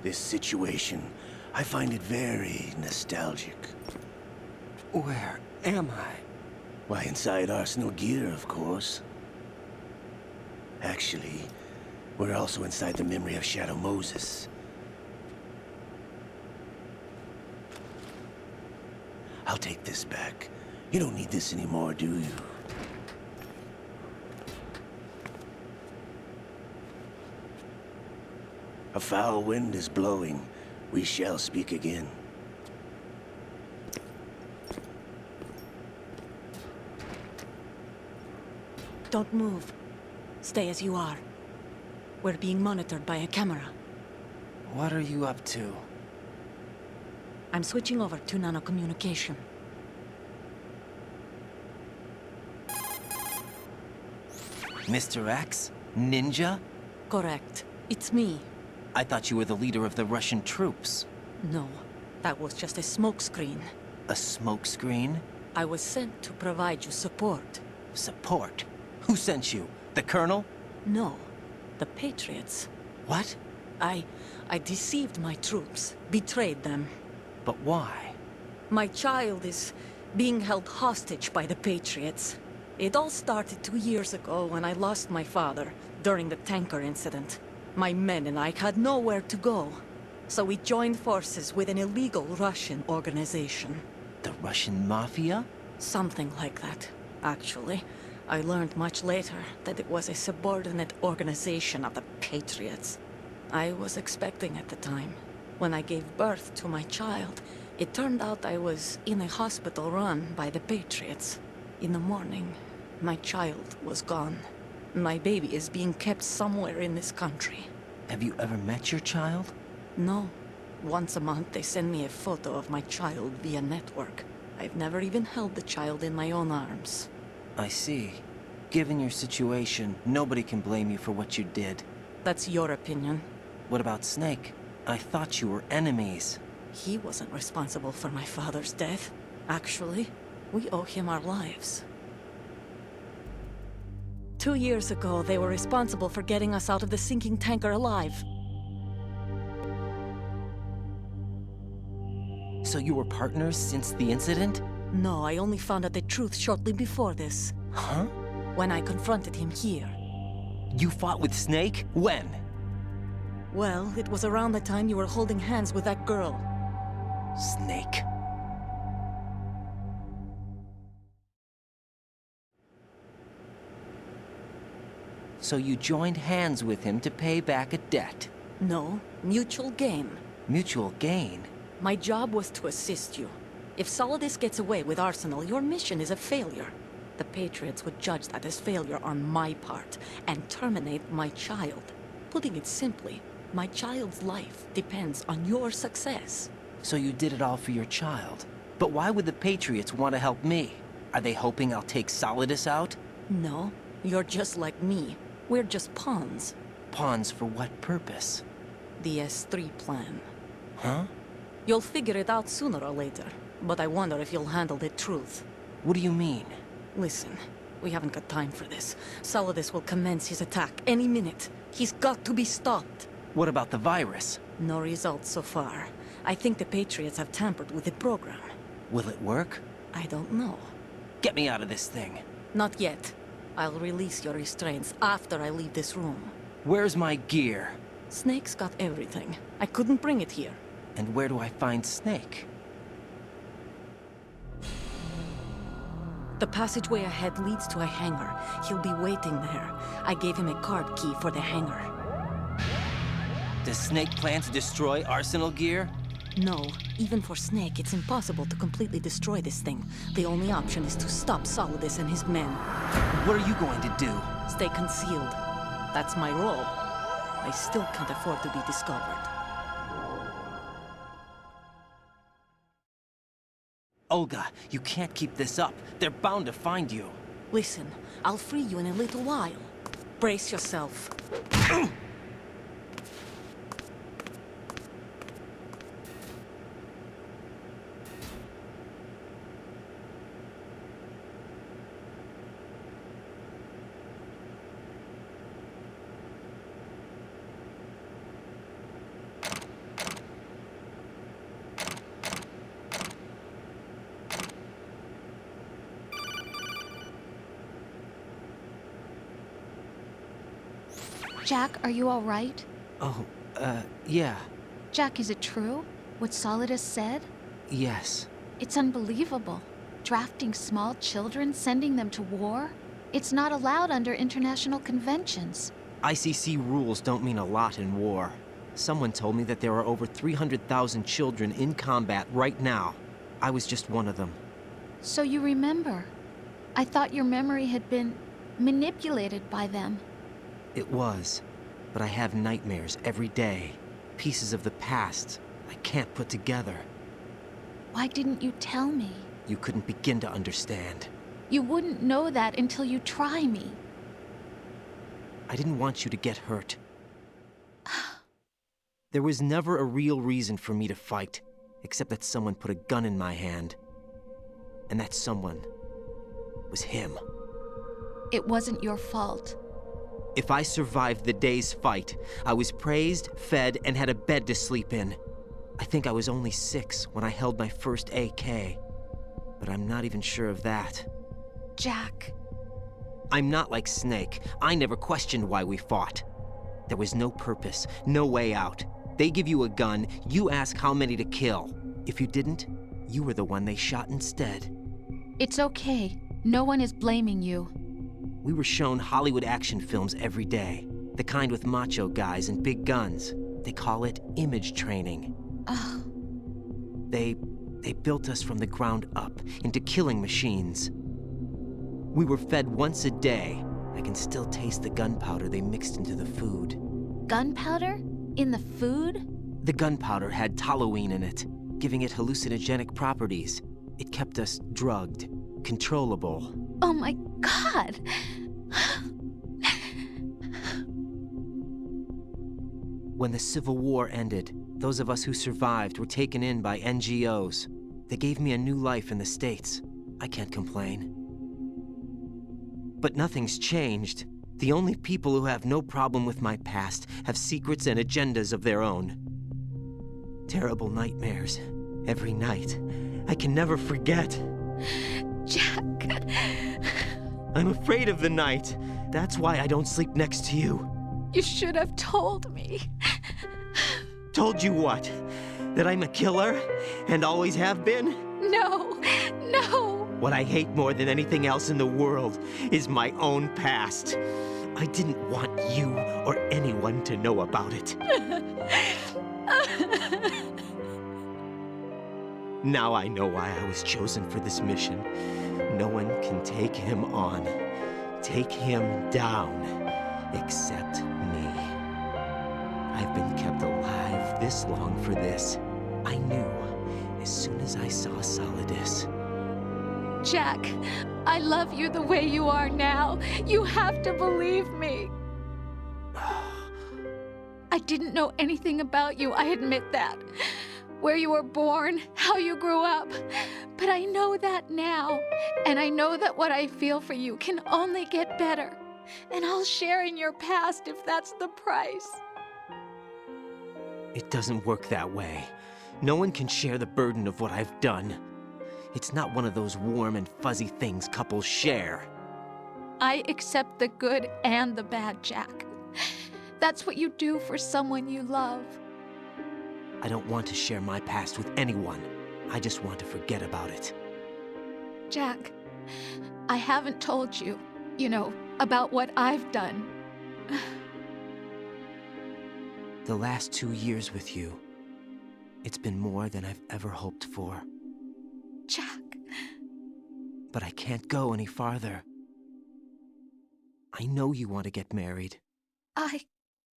This situation, I find it very nostalgic. Where am I? Why, inside Arsenal gear, of course. Actually, we're also inside the memory of Shadow Moses. I'll take this back. You don't need this anymore, do you? A foul wind is blowing. We shall speak again. Don't move. Stay as you are. We're being monitored by a camera. What are you up to? I'm switching over to nanocommunication. Mr. X? Ninja? Correct. It's me. I thought you were the leader of the Russian troops. No, that was just a smokescreen. A smokescreen? I was sent to provide you support. Support? Who sent you? The Colonel? No, the Patriots. What? I deceived my troops, betrayed them. But why? My child is being held hostage by the Patriots. It all started 2 years ago when I lost my father during the tanker incident. My men and I had nowhere to go, so we joined forces with an illegal Russian organization. The Russian Mafia? Something like that, actually. I learned much later that it was a subordinate organization of the Patriots. I was expecting at the time. When I gave birth to my child, it turned out I was in a hospital run by the Patriots. In the morning, my child was gone. My baby is being kept somewhere in this country. Have you ever met your child? No. Once a month, they send me a photo of my child via network. I've never even held the child in my own arms. I see. Given your situation, nobody can blame you for what you did. That's your opinion. What about Snake? I thought you were enemies. He wasn't responsible for my father's death. Actually, we owe him our lives. 2 years ago, they were responsible for getting us out of the sinking tanker alive. So you were partners since the incident? No, I only found out the truth shortly before this. Huh? When I confronted him here. You fought with Snake? When? Well, it was around the time you were holding hands with that girl. Snake. So you joined hands with him to pay back a debt? No, mutual gain. Mutual gain? My job was to assist you. If Solidus gets away with Arsenal, your mission is a failure. The Patriots would judge that as failure on my part, and terminate my child. Putting it simply, my child's life depends on your success. So you did it all for your child. But why would the Patriots want to help me? Are they hoping I'll take Solidus out? No, you're just like me. We're just pawns. Pawns for what purpose? The S3 plan. Huh? You'll figure it out sooner or later, but I wonder if you'll handle the truth. What do you mean? Listen, we haven't got time for this. Solidus will commence his attack any minute. He's got to be stopped. What about the virus? No results so far. I think the Patriots have tampered with the program. Will it work? I don't know. Get me out of this thing. Not yet. I'll release your restraints after I leave this room. Where's my gear? Snake's got everything. I couldn't bring it here. And where do I find Snake? The passageway ahead leads to a hangar. He'll be waiting there. I gave him a card key for the hangar. Does Snake plan to destroy Arsenal gear? No. Even for Snake, it's impossible to completely destroy this thing. The only option is to stop Solidus and his men. What are you going to do? Stay concealed. That's my role. I still can't afford to be discovered. Olga, you can't keep this up. They're bound to find you. Listen, I'll free you in a little while. Brace yourself. Jack, are you all right? Oh, yeah. Jack, is it true? What Solidus said? Yes. It's unbelievable. Drafting small children, sending them to war? It's not allowed under international conventions. ICC rules don't mean a lot in war. Someone told me that there are over 300,000 children in combat right now. I was just one of them. So you remember. I thought your memory had been manipulated by them. It was, but I have nightmares every day. Pieces of the past I can't put together. Why didn't you tell me? You couldn't begin to understand. You wouldn't know that until you try me. I didn't want you to get hurt. There was never a real reason for me to fight, except that someone put a gun in my hand. And that someone was him. It wasn't your fault. If I survived the day's fight, I was praised, fed, and had a bed to sleep in. I think I was only 6 when I held my first AK. But I'm not even sure of that. Jack. I'm not like Snake. I never questioned why we fought. There was no purpose, no way out. They give you a gun, you ask how many to kill. If you didn't, you were the one they shot instead. It's okay. No one is blaming you. We were shown Hollywood action films every day. The kind with macho guys and big guns. They call it image training. They built us from the ground up into killing machines. We were fed once a day. I can still taste the gunpowder they mixed into the food. Gunpowder? In the food? The gunpowder had toluene in it, giving it hallucinogenic properties. It kept us drugged, controllable. Oh my God! When the Civil War ended, those of us who survived were taken in by NGOs. They gave me a new life in the States. I can't complain. But nothing's changed. The only people who have no problem with my past have secrets and agendas of their own. Terrible nightmares. Every night. I can never forget. Jack. I'm afraid of the night. That's why I don't sleep next to you. You should have told me. Told you what? That I'm a killer? And always have been? No, no. What I hate more than anything else in the world is my own past. I didn't want you or anyone to know about it. Now I know why I was chosen for this mission. No one can take him on, take him down, except me. I've been kept alive this long for this. I knew as soon as I saw Solidus. Jack, I love you the way you are now. You have to believe me. I didn't know anything about you, I admit that. Where you were born, how you grew up. But I know that now. And I know that what I feel for you can only get better. And I'll share in your past if that's the price. It doesn't work that way. No one can share the burden of what I've done. It's not one of those warm and fuzzy things couples share. I accept the good and the bad, Jack. That's what you do for someone you love. I don't want to share my past with anyone. I just want to forget about it. Jack, I haven't told you, about what I've done. The last 2 years with you, it's been more than I've ever hoped for. Jack. But I can't go any farther. I know you want to get married.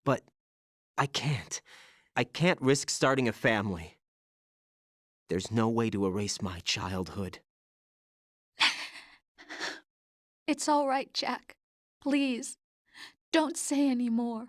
But I can't. I can't risk starting a family. There's no way to erase my childhood. It's all right, Jack. Please, don't say any more.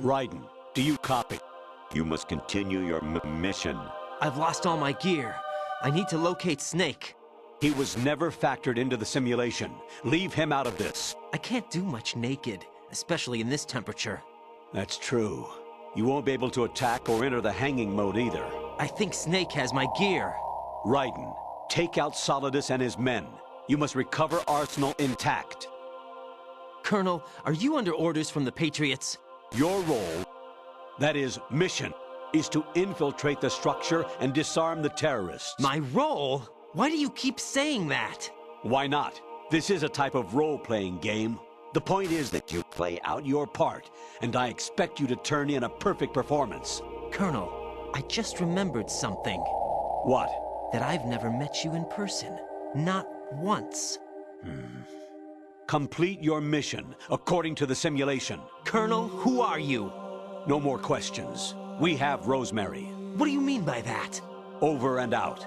Raiden, do you copy? You must continue your mission. I've lost all my gear. I need to locate Snake. He was never factored into the simulation. Leave him out of this. I can't do much naked, especially in this temperature. That's true. You won't be able to attack or enter the hanging mode either. I think Snake has my gear. Raiden, take out Solidus and his men. You must recover Arsenal intact. Colonel, are you under orders from the Patriots? Your role, that is, mission, is to infiltrate the structure and disarm the terrorists. My role? Why do you keep saying that? Why not? This is a type of role-playing game. The point is that you play out your part, and I expect you to turn in a perfect performance. Colonel, I just remembered something. What? That I've never met you in person. Not once. Complete your mission, according to the simulation. Colonel, who are you? No more questions. We have Rosemary. What do you mean by that? Over and out.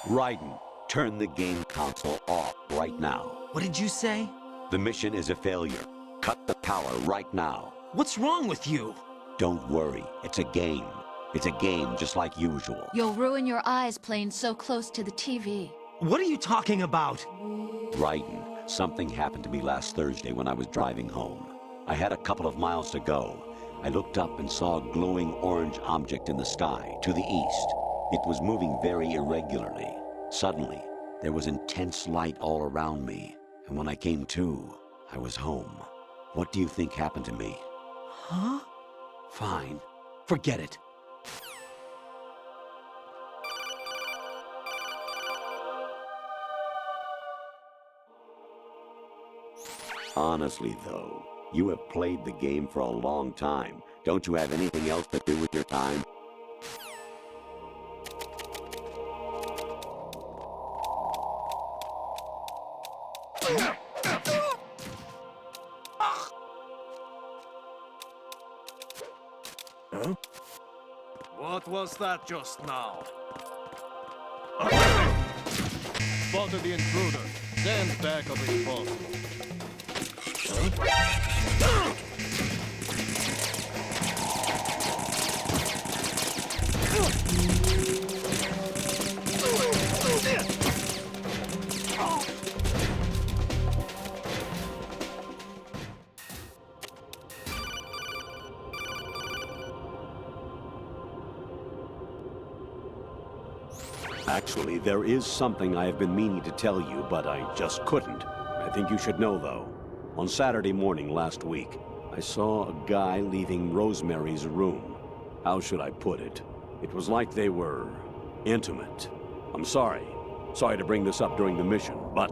Raiden, turn the game console off right now. What did you say? The mission is a failure. Cut the power right now. What's wrong with you? Don't worry, it's a game. It's a game just like usual. You'll ruin your eyes playing so close to the TV. What are you talking about? Raiden, something happened to me last Thursday when I was driving home. I had a couple of miles to go. I looked up and saw a glowing orange object in the sky, to the east. It was moving very irregularly. Suddenly, there was intense light all around me, and when I came to, I was home. What do you think happened to me? Huh? Fine. Forget it. Honestly, though, you have played the game for a long time. Don't you have anything else to do with your time? Huh? What was that just now? Spotted the intruder. Stand back of his post. Actually, there is something I have been meaning to tell you, but I just couldn't. I think you should know, though. On Saturday morning last week, I saw a guy leaving Rosemary's room. How should I put it? It was like they were intimate. I'm sorry. Sorry to bring this up during the mission, but...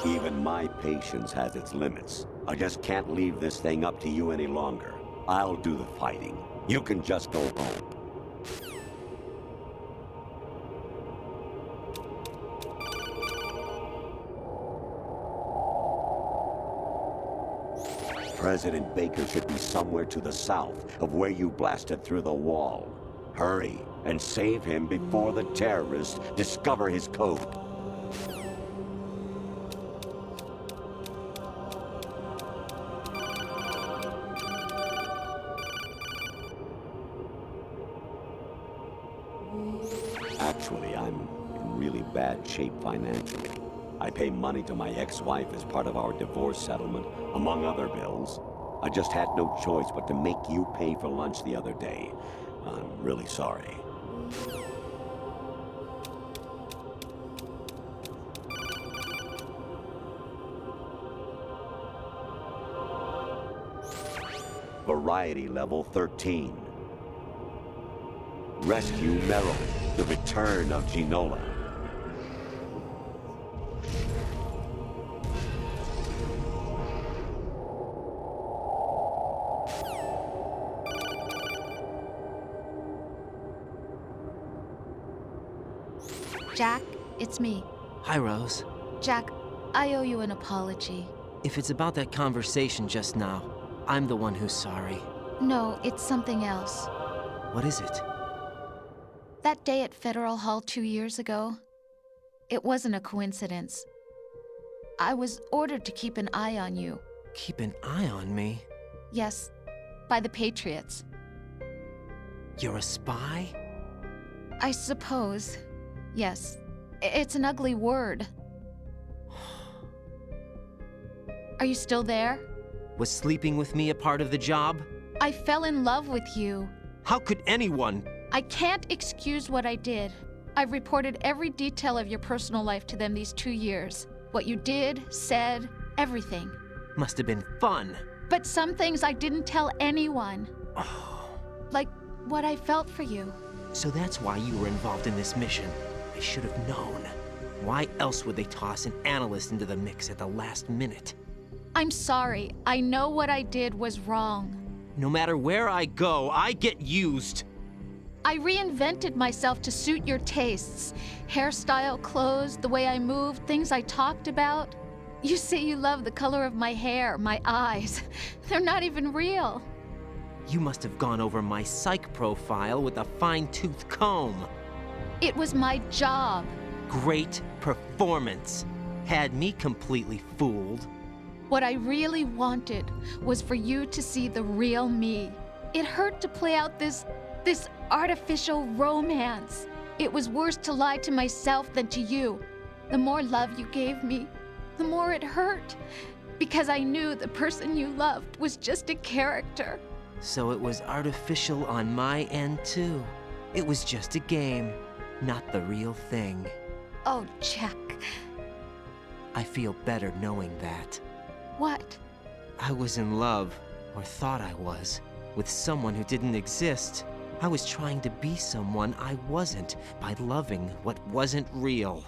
Even my patience has its limits. I just can't leave this thing up to you any longer. I'll do the fighting. You can just go home. President Baker should be somewhere to the south of where you blasted through the wall. Hurry and save him before the terrorists discover his code. Actually, I'm in really bad shape financially. I pay money to my ex-wife as part of our divorce settlement, among other bills. I just had no choice but to make you pay for lunch the other day. I'm really sorry. Variety level 13. Rescue Merrill. The return of Ginola. Jack, it's me. Hi, Rose. Jack, I owe you an apology. If it's about that conversation just now, I'm the one who's sorry. No, it's something else. What is it? That day at Federal Hall 2 years ago, it wasn't a coincidence. I was ordered to keep an eye on you. Keep an eye on me? Yes, by the Patriots. You're a spy? I suppose. Yes. It's an ugly word. Are you still there? Was sleeping with me a part of the job? I fell in love with you. How could anyone? I can't excuse what I did. I've reported every detail of your personal life to them these 2 years. What you did, said, everything. Must have been fun. But some things I didn't tell anyone. Oh. Like what I felt for you. So that's why you were involved in this mission. I should have known. Why else would they toss an analyst into the mix at the last minute? I'm sorry. I know what I did was wrong. No matter where I go, I get used. I reinvented myself to suit your tastes. Hairstyle, clothes, the way I moved, things I talked about. You say you love the color of my hair, my eyes. They're not even real. You must have gone over my psych profile with a fine-tooth comb. It was my job. Great performance. Had me completely fooled. What I really wanted was for you to see the real me. It hurt to play out this artificial romance. It was worse to lie to myself than to you. The more love you gave me, the more it hurt. Because I knew the person you loved was just a character. So it was artificial on my end, too. It was just a game, not the real thing. Oh, Jack. I feel better knowing that. What? I was in love, or thought I was, with someone who didn't exist. I was trying to be someone I wasn't by loving what wasn't real.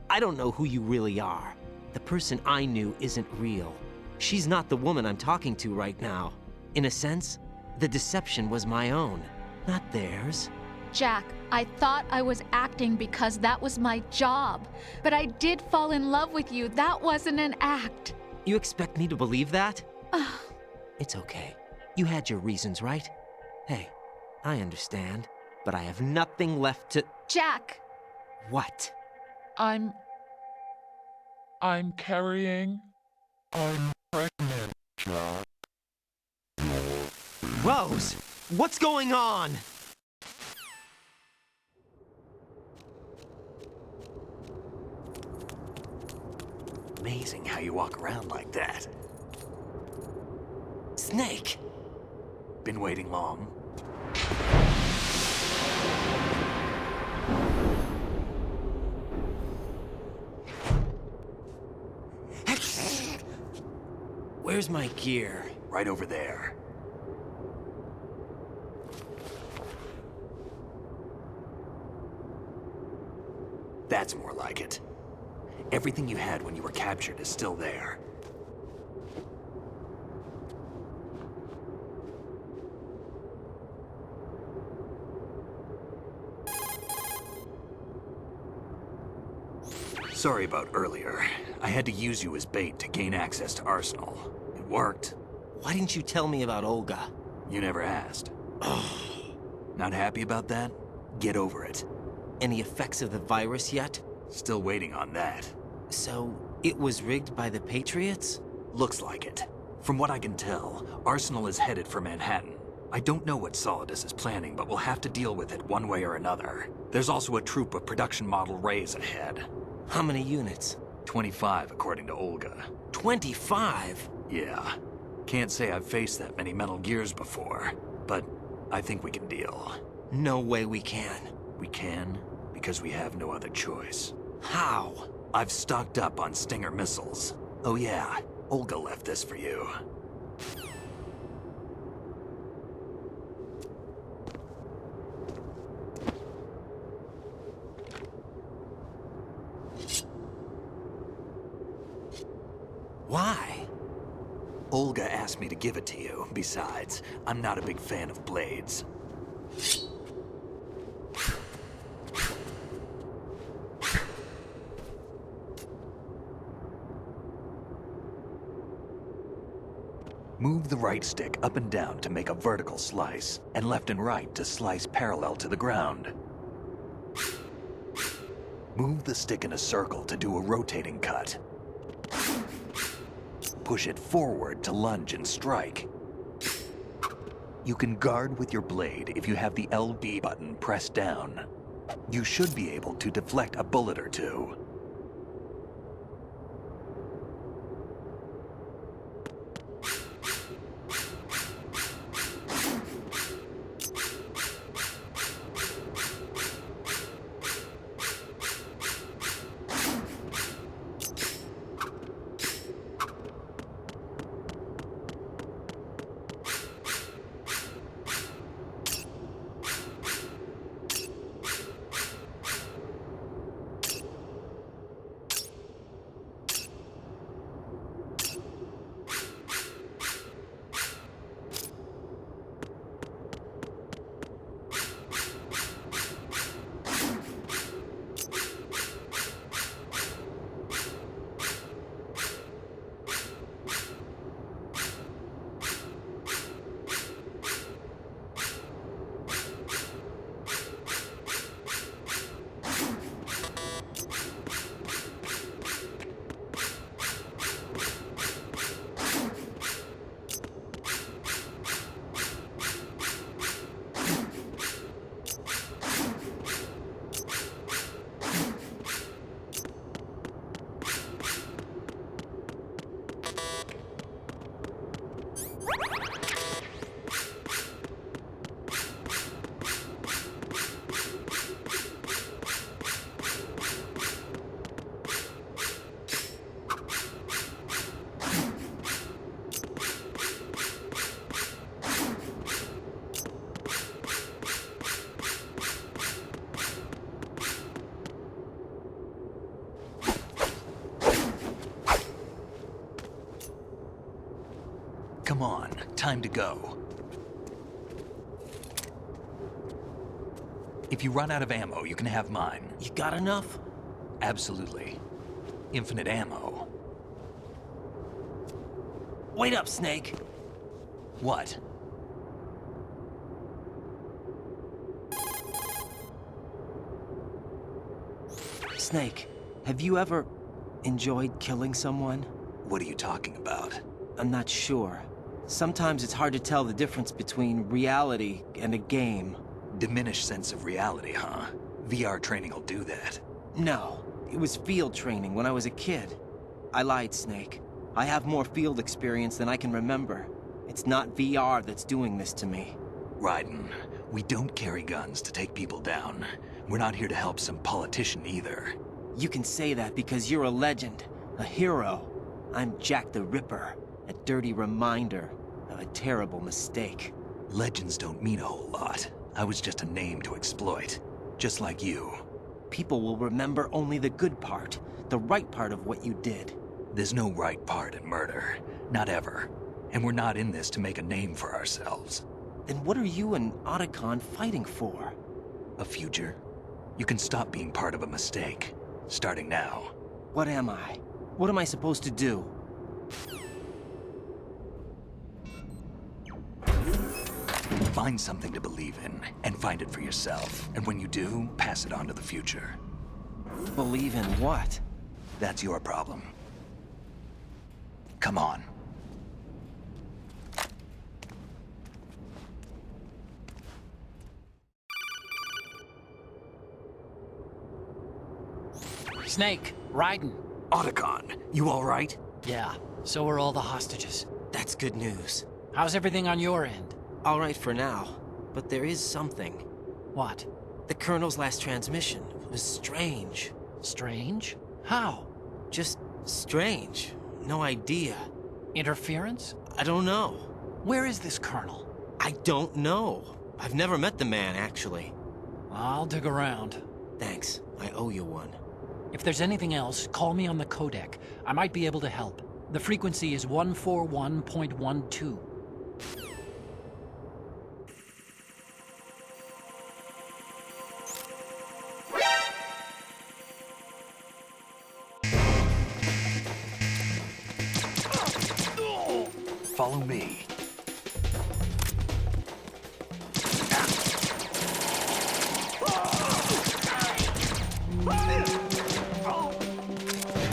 I don't know who you really are. The person I knew isn't real. She's not the woman I'm talking to right now. In a sense, the deception was my own, not theirs. Jack, I thought I was acting because that was my job. But I did fall in love with you. That wasn't an act. You expect me to believe that? It's okay. You had your reasons, right? Hey, I understand, but I have nothing left to... Jack! What? I'm carrying. I'm pregnant, Jack. Rose! What's going on? Amazing how you walk around like that. Snake! Been waiting long? Where's my gear? Right over there. That's more like it. Everything you had when you were captured is still there. Sorry about earlier. I had to use you as bait to gain access to Arsenal. It worked. Why didn't you tell me about Olga? You never asked. Not happy about that? Get over it. Any effects of the virus yet? Still waiting on that. So, it was rigged by the Patriots? Looks like it. From what I can tell, Arsenal is headed for Manhattan. I don't know what Solidus is planning, but we'll have to deal with it one way or another. There's also a troop of production model Rays ahead. How many units? 25, according to Olga. 25? Yeah. Can't say I've faced that many Metal Gears before, but I think we can deal. No way we can. We can, because we have no other choice. How? I've stocked up on Stinger missiles. Oh yeah, Olga left this for you. Why? Olga asked me to give it to you. Besides, I'm not a big fan of blades. Move the right stick up and down to make a vertical slice, and left and right to slice parallel to the ground. Move the stick in a circle to do a rotating cut. Push it forward to lunge and strike. You can guard with your blade if you have the LB button pressed down. You should be able to deflect a bullet or two. Time to go. If you run out of ammo, you can have mine. You got enough? Absolutely. Infinite ammo. Wait up, Snake. What? Snake, have you ever enjoyed killing someone? What are you talking about? I'm not sure. Sometimes it's hard to tell the difference between reality and a game. Diminished sense of reality, huh? VR training will do that. No, it was field training when I was a kid. I lied, Snake. I have more field experience than I can remember. It's not VR that's doing this to me. Raiden, we don't carry guns to take people down. We're not here to help some politician either. You can say that because you're a legend, a hero. I'm Jack the Ripper, a dirty reminder of a terrible mistake. Legends don't mean a whole lot. I was just a name to exploit, just like you. People will remember only the good part, the right part of what you did. There's no right part in murder. Not ever. And we're not in this to make a name for ourselves. Then what are you and Otacon fighting for? A future? You can stop being part of a mistake. Starting now. What am I? What am I supposed to do? Find something to believe in, and find it for yourself. And when you do, pass it on to the future. Believe in what? That's your problem. Come on. Snake, Raiden. Otacon, you all right? Yeah, so are all the hostages. That's good news. How's everything on your end? All right for now, but there is something. What? The Colonel's last transmission was strange. Strange? How? Just strange. No idea. Interference? I don't know. Where is this Colonel? I don't know. I've never met the man, actually. I'll dig around. Thanks. I owe you one. If there's anything else, call me on the codec. I might be able to help. The frequency is 141.12. Follow me.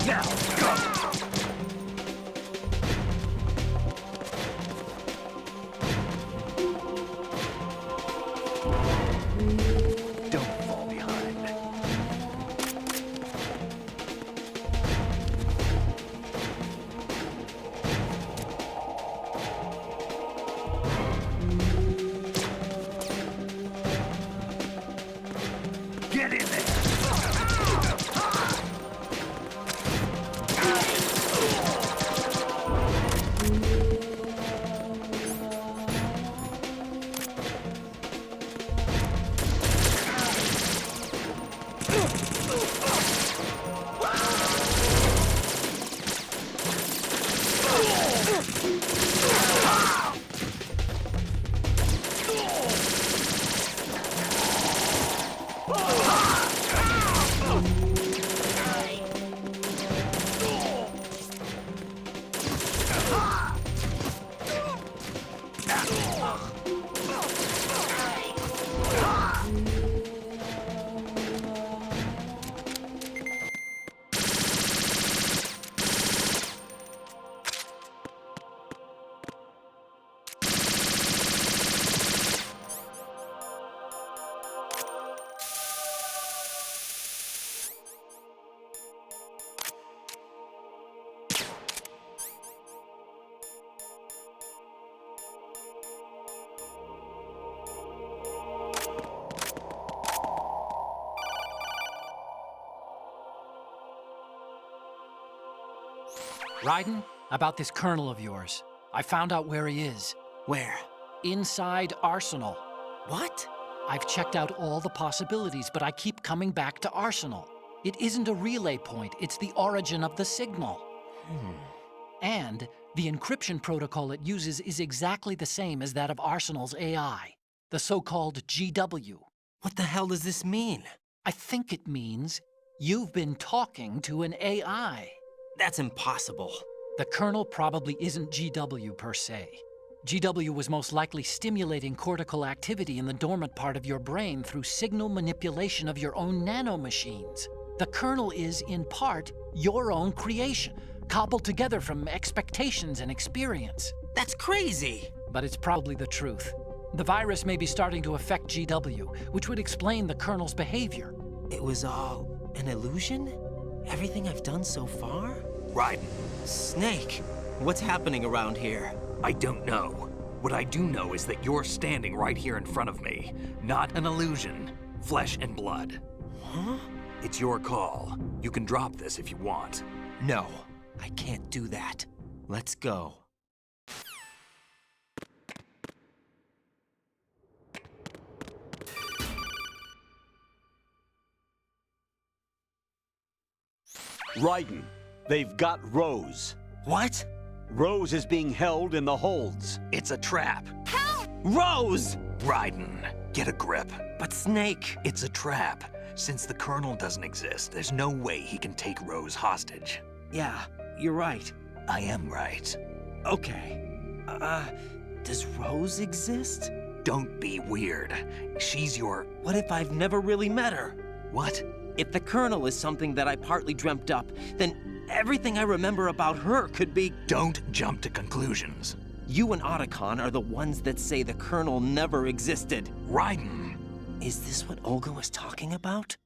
Now, go! Don't fall behind. Get in there! Raiden, about this Colonel of yours. I found out where he is. Where? Inside Arsenal. What? I've checked out all the possibilities, but I keep coming back to Arsenal. It isn't a relay point, it's the origin of the signal. And The encryption protocol it uses is exactly the same as that of Arsenal's AI, the so-called GW. What the hell does this mean? I think it means you've been talking to an AI. That's impossible. The kernel probably isn't GW per se. GW was most likely stimulating cortical activity in the dormant part of your brain through signal manipulation of your own nanomachines. The kernel is, in part, your own creation, cobbled together from expectations and experience. That's crazy! But it's probably the truth. The virus may be starting to affect GW, which would explain the kernel's behavior. It was all an illusion? Everything I've done so far? Raiden. Snake, what's happening around here? I don't know. What I do know is that you're standing right here in front of me. Not an illusion. Flesh and blood. Huh? It's your call. You can drop this if you want. No, I can't do that. Let's go. Raiden, they've got Rose. What? Rose is being held in the holds. It's a trap. Help! Rose! Raiden, get a grip. But Snake... It's a trap. Since the Colonel doesn't exist, there's no way he can take Rose hostage. Yeah, you're right. I am right. Okay. Does Rose exist? Don't be weird. She's your... What if I've never really met her? What? If the Colonel is something that I partly dreamt up, then everything I remember about her could be... Don't jump to conclusions. You and Otacon are the ones that say the Colonel never existed. Raiden! Is this what Olga was talking about?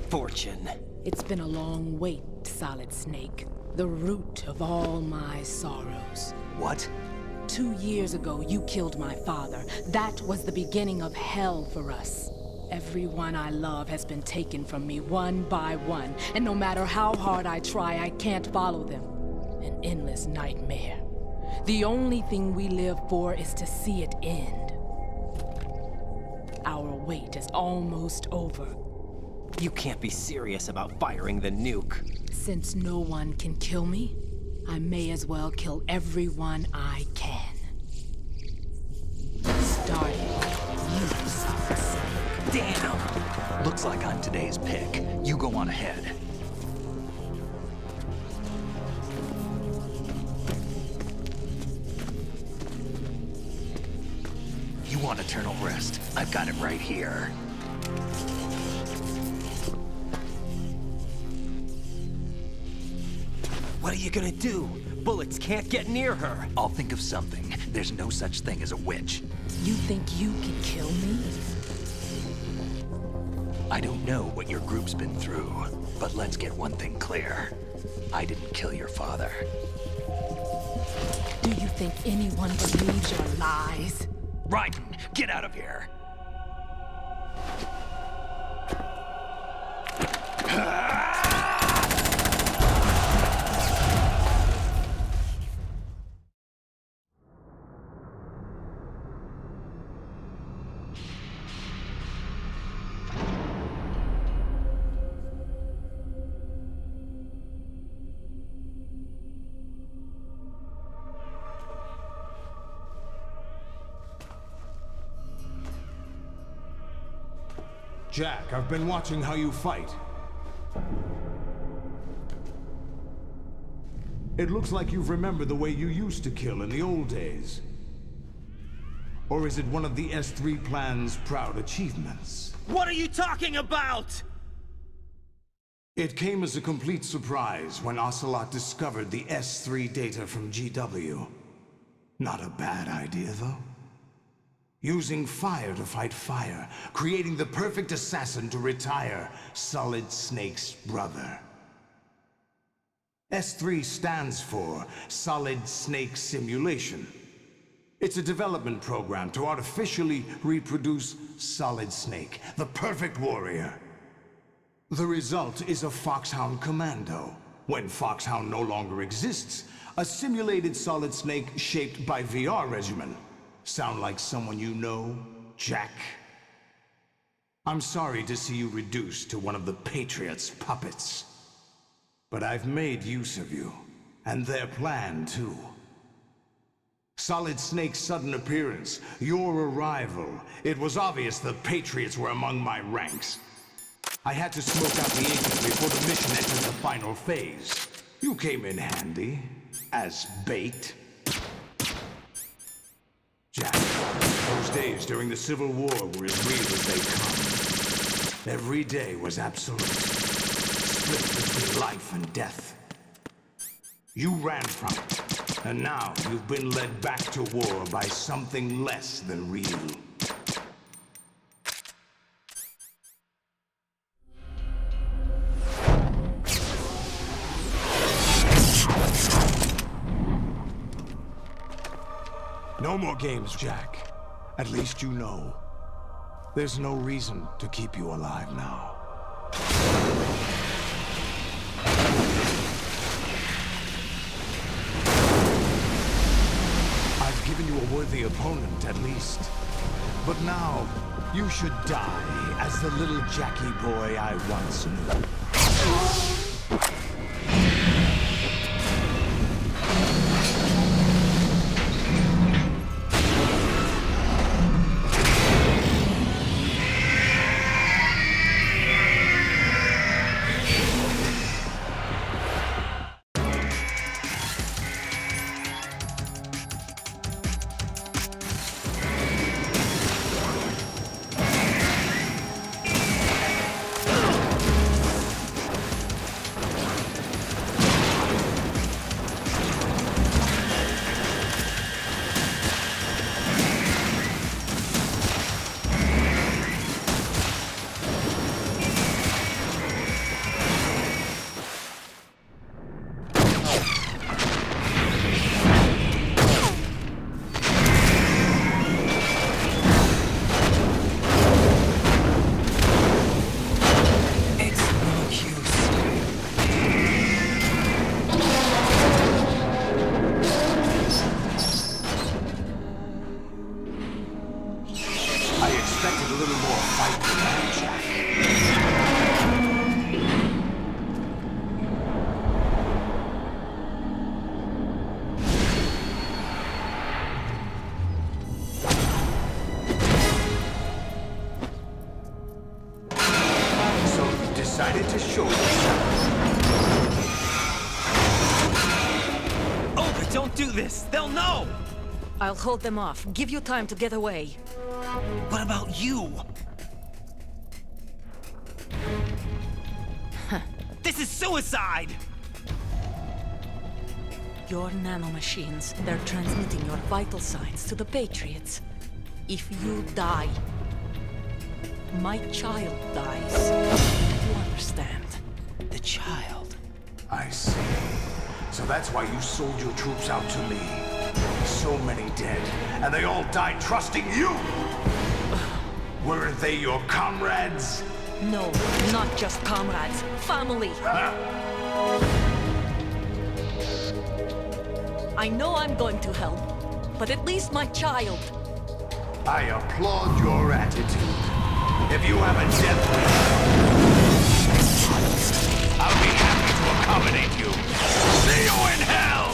Fortune. It's been a long wait, Solid Snake. The root of all my sorrows. What? 2 years ago, you killed my father. That was the beginning of hell for us. Everyone I love has been taken from me one by one, and no matter how hard I try, I can't follow them. An endless nightmare. The only thing we live for is to see it end. Our wait is almost over. You can't be serious about firing the nuke. Since no one can kill me, I may as well kill everyone I can. Starting you, Solid Snake. Damn! Looks like I'm today's pick. You go on ahead. You want eternal rest? I've got it right here. What are you gonna do? Bullets can't get near her. I'll think of something. There's no such thing as a witch. You think you can kill me? I don't know what your group's been through, but let's get one thing clear. I didn't kill your father. Do you think anyone believes your lies? Raiden, get out of here! Jack, I've been watching how you fight. It looks like you've remembered the way you used to kill in the old days. Or is it one of the S3 plan's proud achievements? What are you talking about? It came as a complete surprise when Ocelot discovered the S3 data from GW. Not a bad idea, though. Using fire to fight fire, creating the perfect assassin to retire Solid Snake's brother. S3 stands for Solid Snake Simulation. It's a development program to artificially reproduce Solid Snake, the perfect warrior. The result is a Foxhound Commando. When Foxhound no longer exists, a simulated Solid Snake shaped by VR regimen. Sound like someone you know, Jack? I'm sorry to see you reduced to one of the Patriots' puppets. But I've made use of you, and their plan too. Solid Snake's sudden appearance, your arrival, it was obvious the Patriots were among my ranks. I had to smoke out the agent before the mission entered the final phase. You came in handy, as bait. Jack, those days during the Civil War were as real as they come. Every day was absolute, split between life and death. You ran from it, and now you've been led back to war by something less than real. No more games, Jack. At least you know. There's no reason to keep you alive now. I've given you a worthy opponent, at least. But now, you should die as the little Jackie boy I once knew. Decided to show Olga, don't do this! They'll know! I'll hold them off. Give you time to get away. What about you? This is suicide! Your nanomachines, they're transmitting your vital signs to the Patriots. If you die, my child dies. You understand? The child. I see. So that's why you sold your troops out to me. So many dead, and they all died trusting you! Weren't they your comrades? No, not just comrades. Family! I know I'm going to help, but at least my child. I applaud your attitude. If you have a death wish, I'll be happy to accommodate you. See you in hell!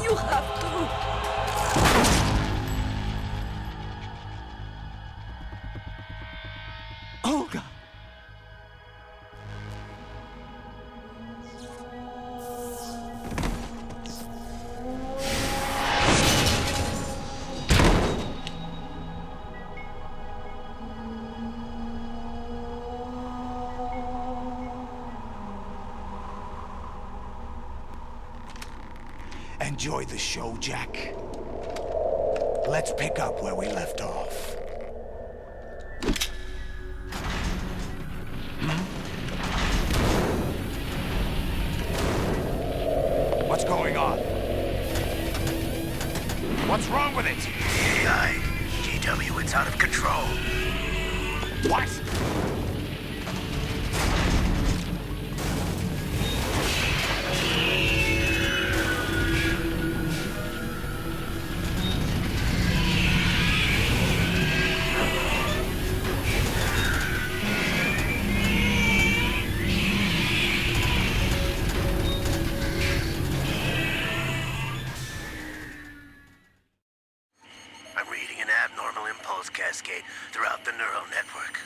You have to. Olga! Enjoy the show, Jack. Let's pick up where we left off. What's going on? What's wrong with it? AI, GW, it's out of control. What? I'm reading an abnormal impulse cascade throughout the neural network.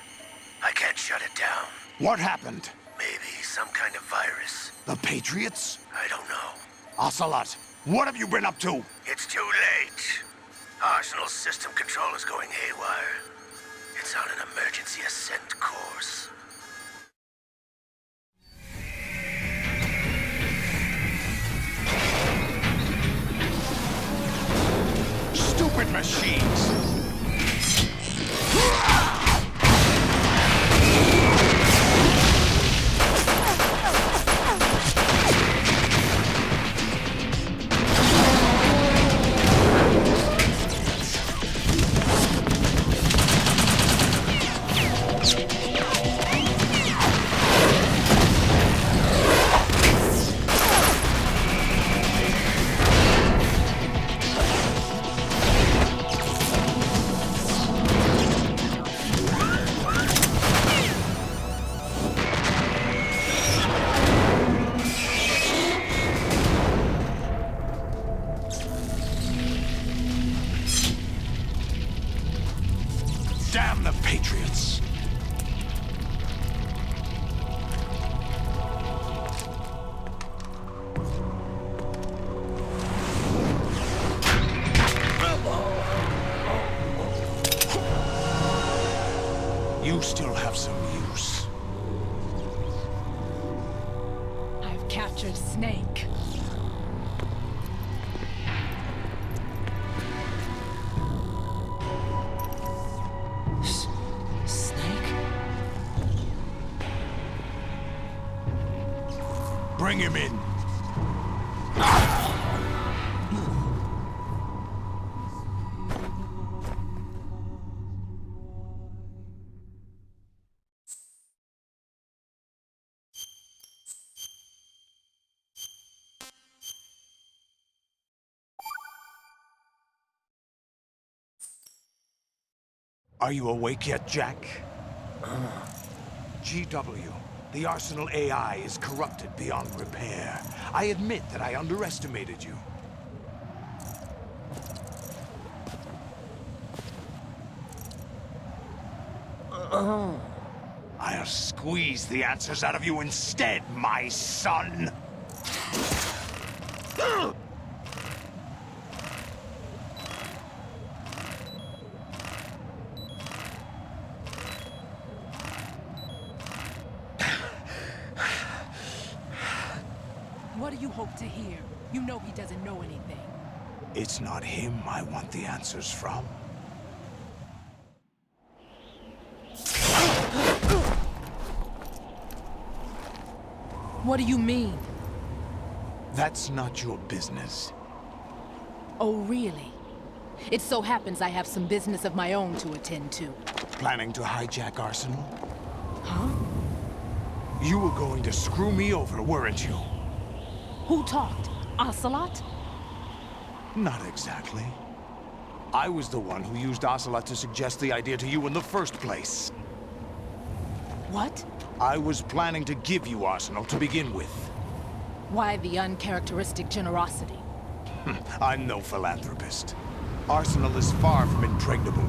I can't shut it down. What happened? Maybe some kind of virus. The Patriots? I don't know. Ocelot, what have you been up to? It's too late. Arsenal's system control is going haywire. It's on an emergency ascent course. Stupid machines! Damn the Patriots! You still have some use. I've captured Snake. Snake? Bring him in. Are you awake yet, Jack? GW, The Arsenal AI is corrupted beyond repair. I admit that I underestimated you. I'll squeeze the answers out of you instead, my son! What do you hope to hear? You know he doesn't know anything. It's not him I want the answers from. What do you mean? That's not your business. Oh, really? It so happens I have some business of my own to attend to. Planning to hijack Arsenal? Huh? You were going to screw me over, weren't you? Who talked? Ocelot? Not exactly. I was the one who used Ocelot to suggest the idea to you in the first place. What? I was planning to give you Arsenal to begin with. Why the uncharacteristic generosity? I'm no philanthropist. Arsenal is far from impregnable.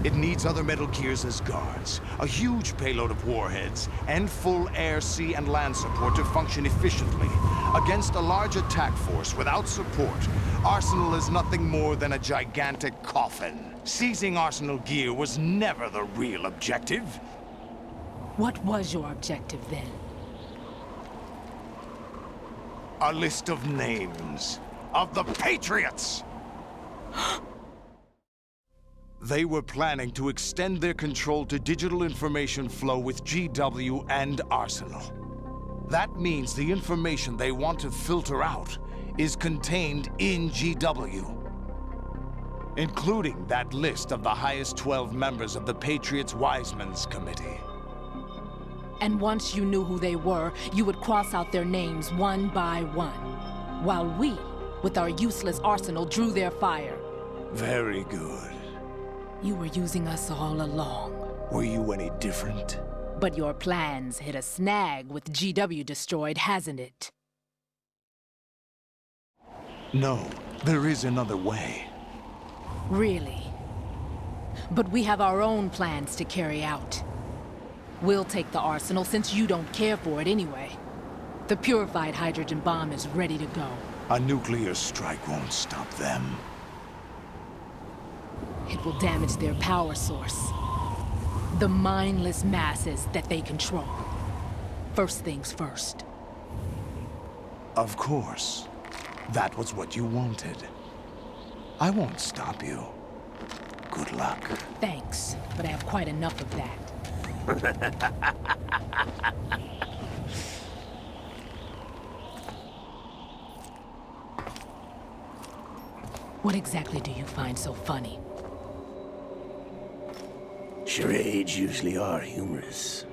It needs other Metal Gears as guards, a huge payload of warheads, and full air, sea, and land support to function efficiently. Against a large attack force without support, Arsenal is nothing more than a gigantic coffin. Seizing Arsenal gear was never the real objective. What was your objective then? A list of names of the Patriots! They were planning to extend their control to digital information flow with GW and Arsenal. That means the information they want to filter out is contained in GW, including that list of the highest 12 members of the Patriots Wiseman's Committee. And once you knew who they were, you would cross out their names one by one, while we, with our useless arsenal, drew their fire. Very good. You were using us all along. Were you any different? But your plans hit a snag with GW destroyed, hasn't it? No, there is another way. Really? But we have our own plans to carry out. We'll take the arsenal since you don't care for it anyway. The purified hydrogen bomb is ready to go. A nuclear strike won't stop them. It will damage their power source. The mindless masses that they control. First things first. Of course. That was what you wanted. I won't stop you. Good luck. Thanks, but I have quite enough of that. What exactly do you find so funny? Charades usually are humorous.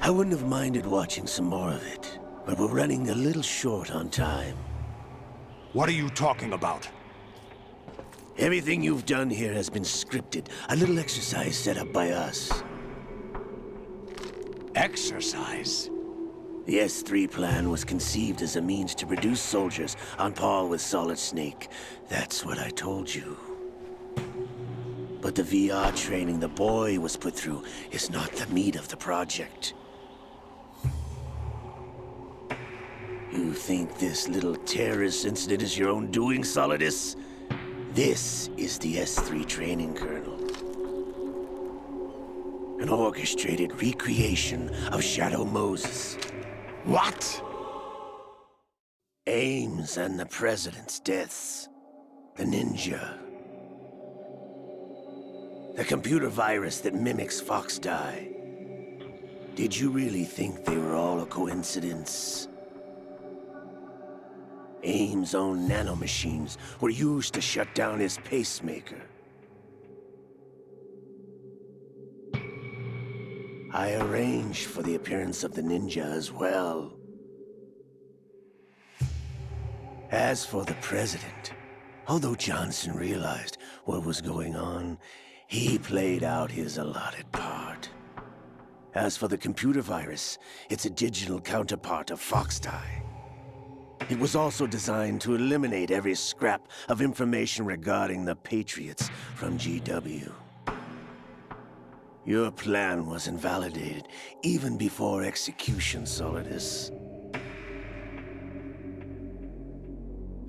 I wouldn't have minded watching some more of it, but we're running a little short on time. What are you talking about? Everything you've done here has been scripted. A little exercise set up by us. Exercise? The S3 plan was conceived as a means to produce soldiers on par with Solid Snake. That's what I told you. But the VR training the boy was put through is not the meat of the project. You think this little terrorist incident is your own doing, Solidus? This is the S3 training kernel. An orchestrated recreation of Shadow Moses. What? Ames and the President's deaths. The ninja. The computer virus that mimics Foxdie. Did you really think they were all a coincidence? Ames' own nanomachines were used to shut down his pacemaker. I arranged for the appearance of the ninja as well. As for the President, although Johnson realized what was going on, he played out his allotted part. As for the computer virus, it's a digital counterpart of Foxdie. It was also designed to eliminate every scrap of information regarding the Patriots from GW. Your plan was invalidated even before execution, Solidus.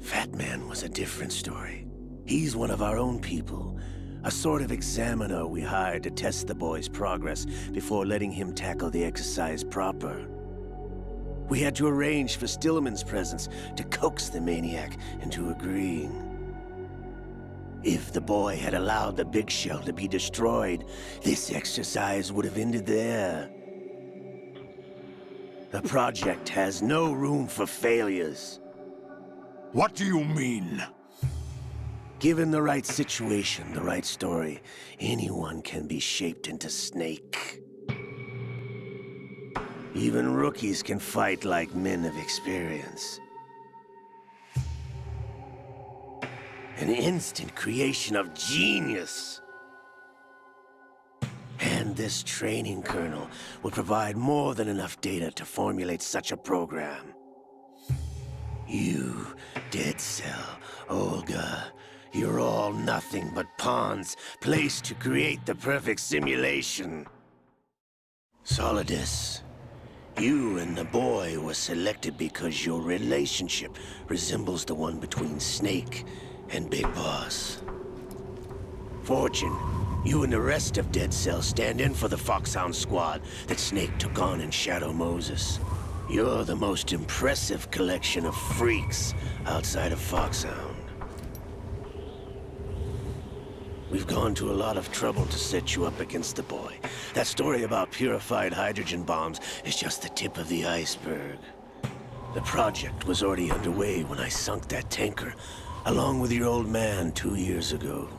Fat Man was a different story. He's one of our own people, a sort of examiner we hired to test the boy's progress before letting him tackle the exercise proper. We had to arrange for Stillman's presence to coax the maniac into agreeing. If the boy had allowed the big shell to be destroyed, this exercise would have ended there. The project has no room for failures. What do you mean? Given the right situation, the right story, anyone can be shaped into Snake. Even rookies can fight like men of experience. An instant creation of genius. And this training kernel would provide more than enough data to formulate such a program. You, Dead Cell, Olga, you're all nothing but pawns placed to create the perfect simulation. Solidus, you and the boy were selected because your relationship resembles the one between Snake and Big Boss. Fortune, you and the rest of Dead Cell stand in for the Foxhound squad that Snake took on in Shadow Moses. You're the most impressive collection of freaks outside of Foxhound. We've gone to a lot of trouble to set you up against the boy. That story about purified hydrogen bombs is just the tip of the iceberg. The project was already underway when I sunk that tanker, along with your old man 2 years ago.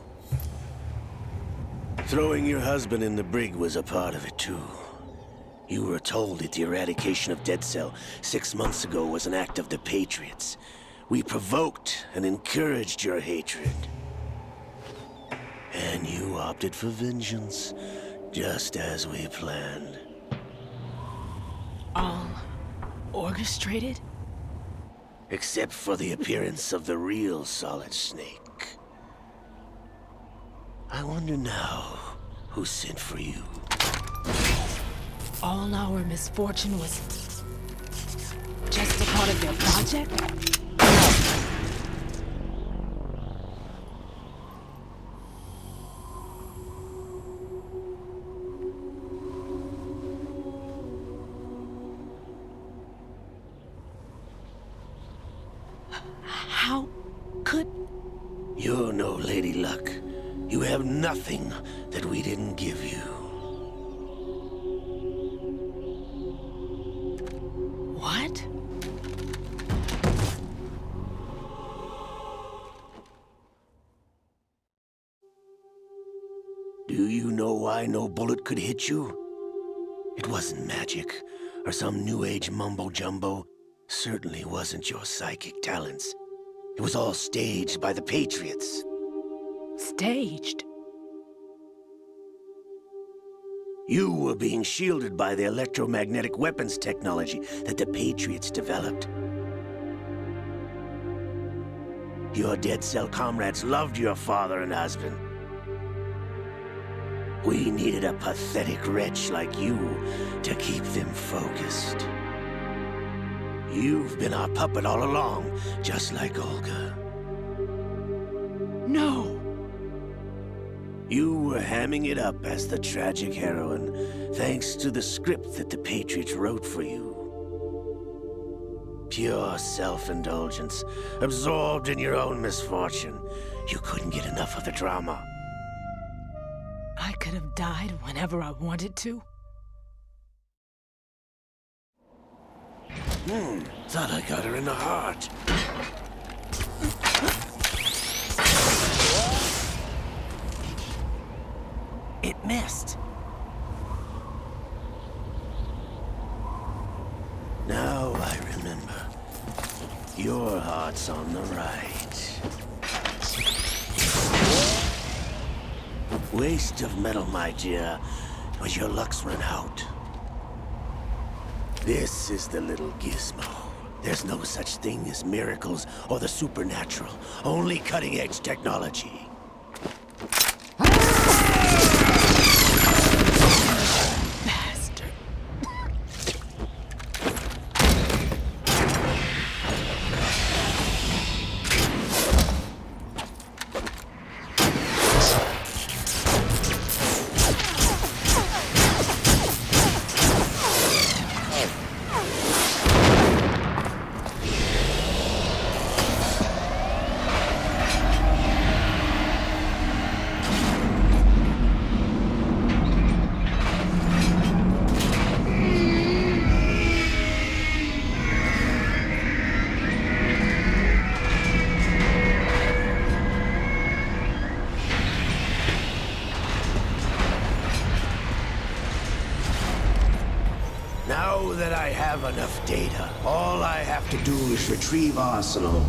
Throwing your husband in the brig was a part of it too. You were told that the eradication of Dead Cell 6 months ago was an act of the Patriots. We provoked and encouraged your hatred. And you opted for vengeance, just as we planned. All orchestrated? Except for the appearance of the real Solid Snake. I wonder now who sent for you. All our misfortune was just a part of their project? How could... You're no Lady Luck. You have nothing that we didn't give you. What? Do you know why no bullet could hit you? It wasn't magic, or some new age mumbo-jumbo. Certainly wasn't your psychic talents. It was all staged by the Patriots. Staged? You were being shielded by the electromagnetic weapons technology that the Patriots developed. Your Dead Cell comrades loved your father and husband. We needed a pathetic wretch like you to keep them focused. You've been our puppet all along, just like Olga. No! You were hamming it up as the tragic heroine, thanks to the script that the Patriots wrote for you. Pure self-indulgence, absorbed in your own misfortune. You couldn't get enough of the drama. I could have died whenever I wanted to. Thought I got her in the heart. It missed. Now I remember. Your heart's on the right. Waste of metal, my dear, but your luck's run out. This is the little gizmo. There's no such thing as miracles or the supernatural. Only cutting-edge technology. Now that I have enough data, all I have to do is retrieve Arsenal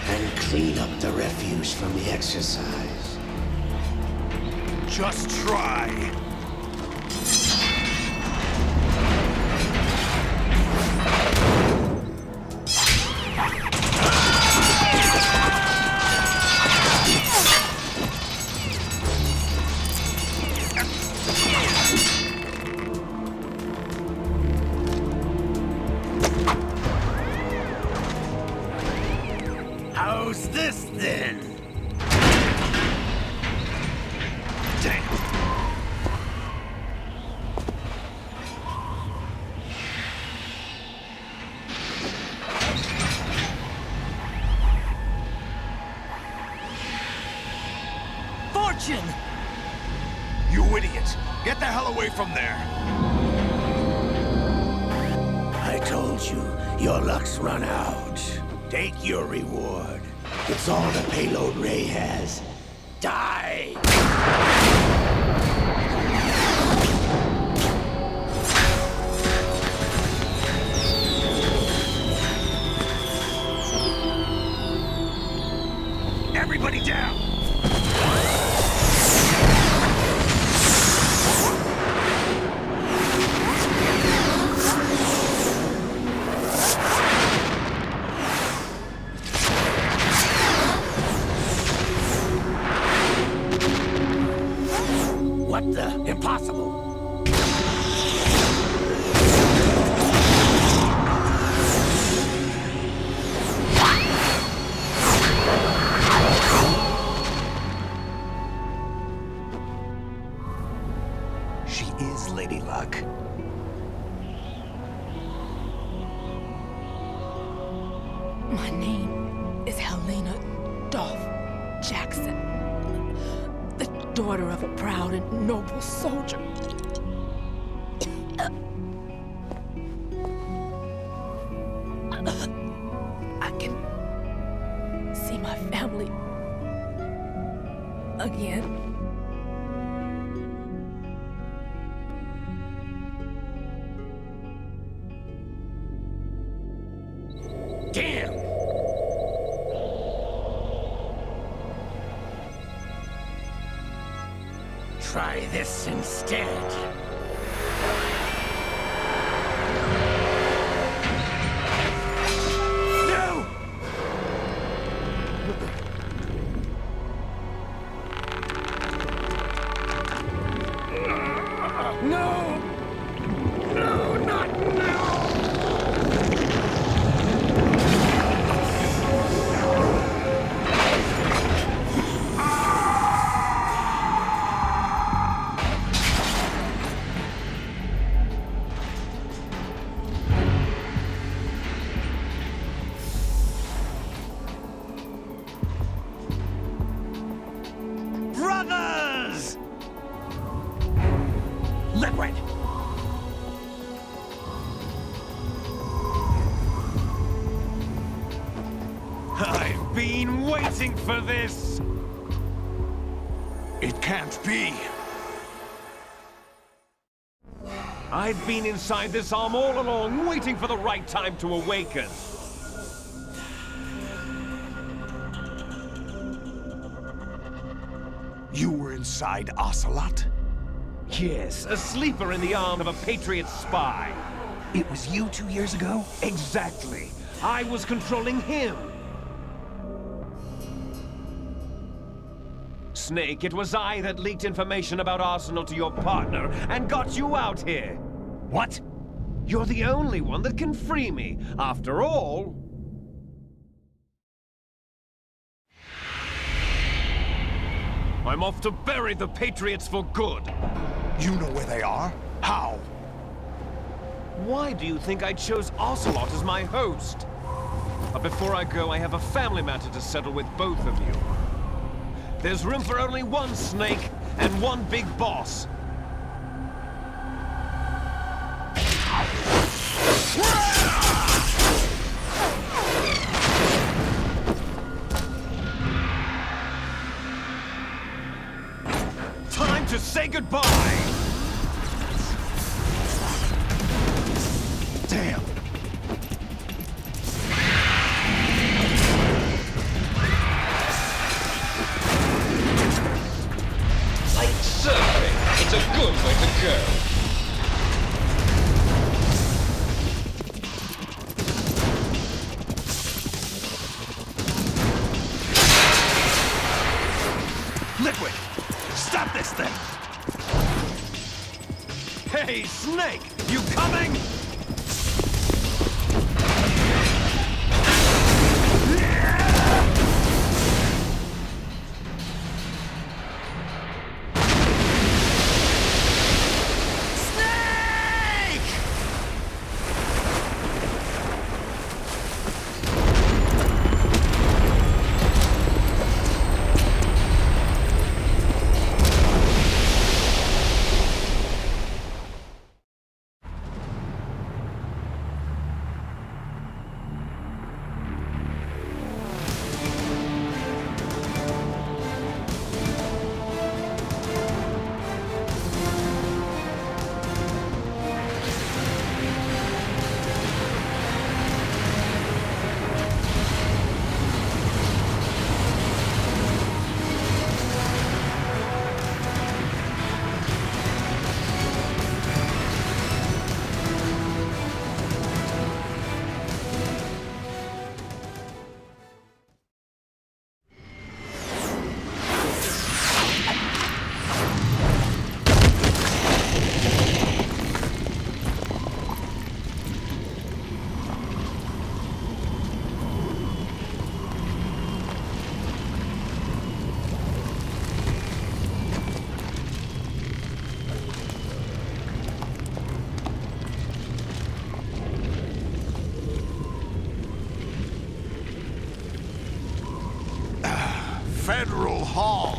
and clean up the refuse from the exercise. Just try. How's this then? Damn. Fortune! You idiot! Get the hell away from there! I told you, your luck's run out. Take your reward. It's all the payload Ray has. Die! Everybody down! What the? Impossible! She is Lady Luck. My name is Helena Dolph Jackson, the daughter of a proud and noble soldier. I can see my family again. Damn! Try this instead. No! No! No, not now! Brothers! Liquid! I've been waiting for this! It can't be. I've been inside this arm all along, waiting for the right time to awaken. You were inside Ocelot? Yes, a sleeper in the arm of a Patriot spy. It was you 2 years ago? Exactly. I was controlling him. Snake, it was I that leaked information about Arsenal to your partner and got you out here. What? You're the only one that can free me. After all... I'm off to bury the Patriots for good. You know where they are? How? Why do you think I chose Ocelot as my host? But before I go, I have a family matter to settle with both of you. There's room for only one Snake and one big boss. Time to say goodbye! Damn! Like surfing, it's a good way to go. Liquid! Stop this thing! Hey, Snake! You coming? Federal Hall.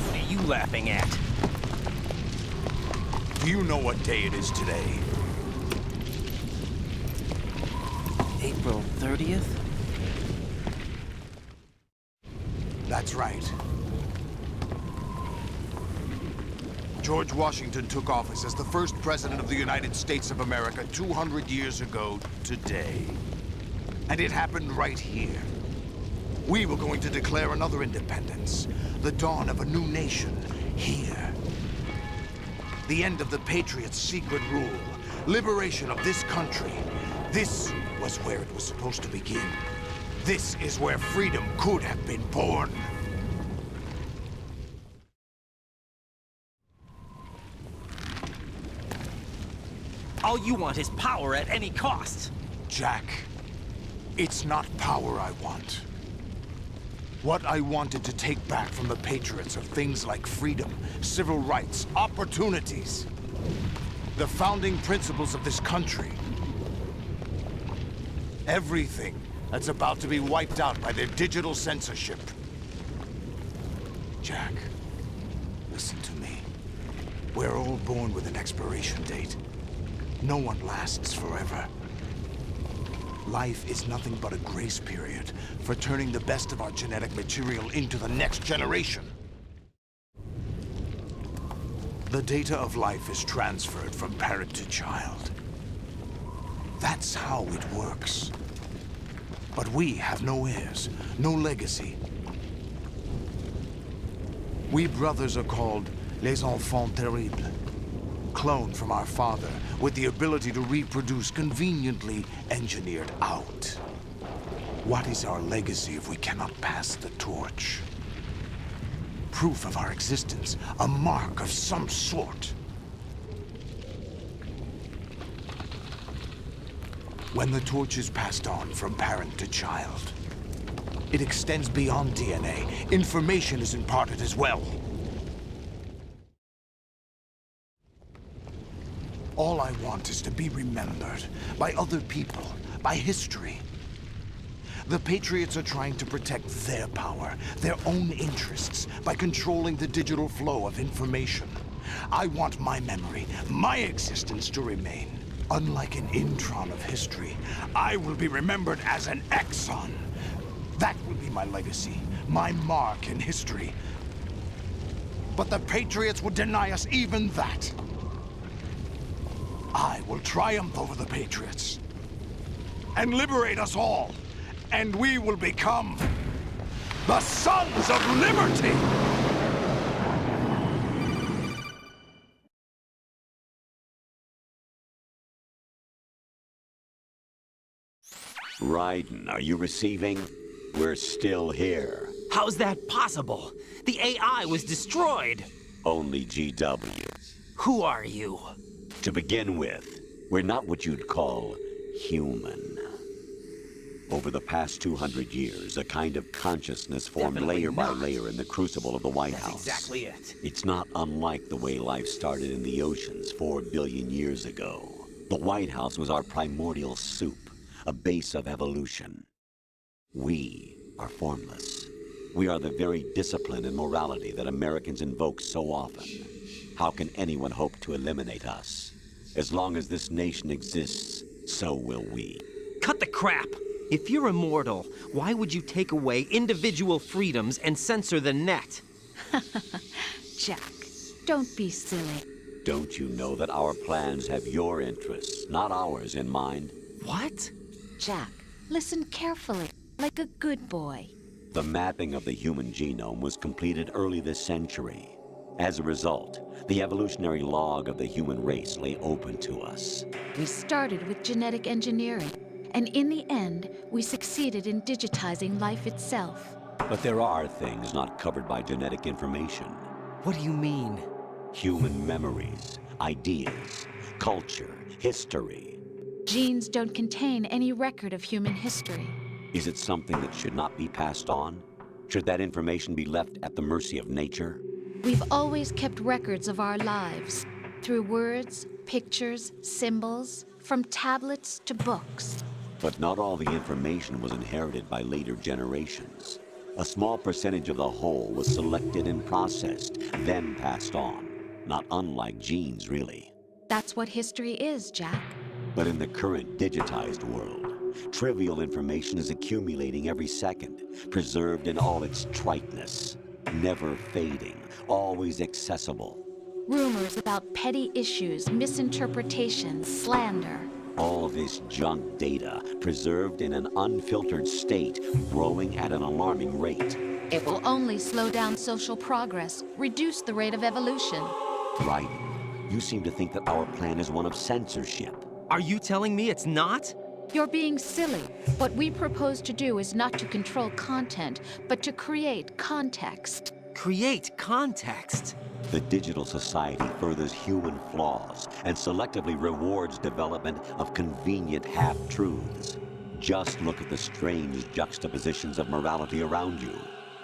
What are you laughing at? Do you know what day it is today? April 30th? That's right. George Washington took office as the first president of the United States of America 200 years ago today. And it happened right here. We were going to declare another independence, the dawn of a new nation, here. The end of the Patriots' secret rule, liberation of this country. This was where it was supposed to begin. This is where freedom could have been born. All you want is power at any cost. Jack, it's not power I want. What I wanted to take back from the Patriots are things like freedom, civil rights, opportunities. The founding principles of this country. Everything that's about to be wiped out by their digital censorship. Jack, listen to me. We're all born with an expiration date. No one lasts forever. Life is nothing but a grace period for turning the best of our genetic material into the next generation. The data of life is transferred from parent to child. That's how it works. But we have no heirs, no legacy. We brothers are called Les Enfants Terribles. Cloned from our father, with the ability to reproduce conveniently engineered out. What is our legacy if we cannot pass the torch? Proof of our existence, a mark of some sort. When the torch is passed on from parent to child, it extends beyond DNA. Information is imparted as well. All I want is to be remembered by other people, by history. The Patriots are trying to protect their power, their own interests, by controlling the digital flow of information. I want my memory, my existence to remain. Unlike an intron of history, I will be remembered as an exon. That will be my legacy, my mark in history. But the Patriots would deny us even that. I will triumph over the Patriots and liberate us all, and we will become the Sons of Liberty! Raiden, are you receiving? We're still here. How's that possible? The AI was destroyed. Only GW. Who are you? To begin with, we're not what you'd call human. Over the past 200 years, a kind of consciousness formed layer by layer in the crucible of the White House. That's exactly it. It's not unlike the way life started in the oceans 4 billion years ago. The White House was our primordial soup, a base of evolution. We are formless. We are the very discipline and morality that Americans invoke so often. How can anyone hope to eliminate us? As long as this nation exists, so will we. Cut the crap! If you're immortal, why would you take away individual freedoms and censor the net? Jack, don't be silly. Don't you know that our plans have your interests, not ours, in mind? What? Jack, listen carefully, like a good boy. The mapping of the human genome was completed early this century. As a result, the evolutionary log of the human race lay open to us. We started with genetic engineering, and in the end, we succeeded in digitizing life itself. But there are things not covered by genetic information. What do you mean? Human memories, ideas, culture, history. Genes don't contain any record of human history. Is it something that should not be passed on? Should that information be left at the mercy of nature? We've always kept records of our lives, through words, pictures, symbols, from tablets to books. But not all the information was inherited by later generations. A small percentage of the whole was selected and processed, then passed on. Not unlike genes, really. That's what history is, Jack. But in the current digitized world, trivial information is accumulating every second, preserved in all its triteness, never fading, always accessible. Rumors about petty issues, misinterpretations, slander. All this junk data, preserved in an unfiltered state, growing at an alarming rate. It will only slow down social progress, reduce the rate of evolution. Right. You seem to think that our plan is one of censorship. Are you telling me it's not? You're being silly. What we propose to do is not to control content, but to create context. Create context? The digital society furthers human flaws and selectively rewards development of convenient half-truths. Just look at the strange juxtapositions of morality around you.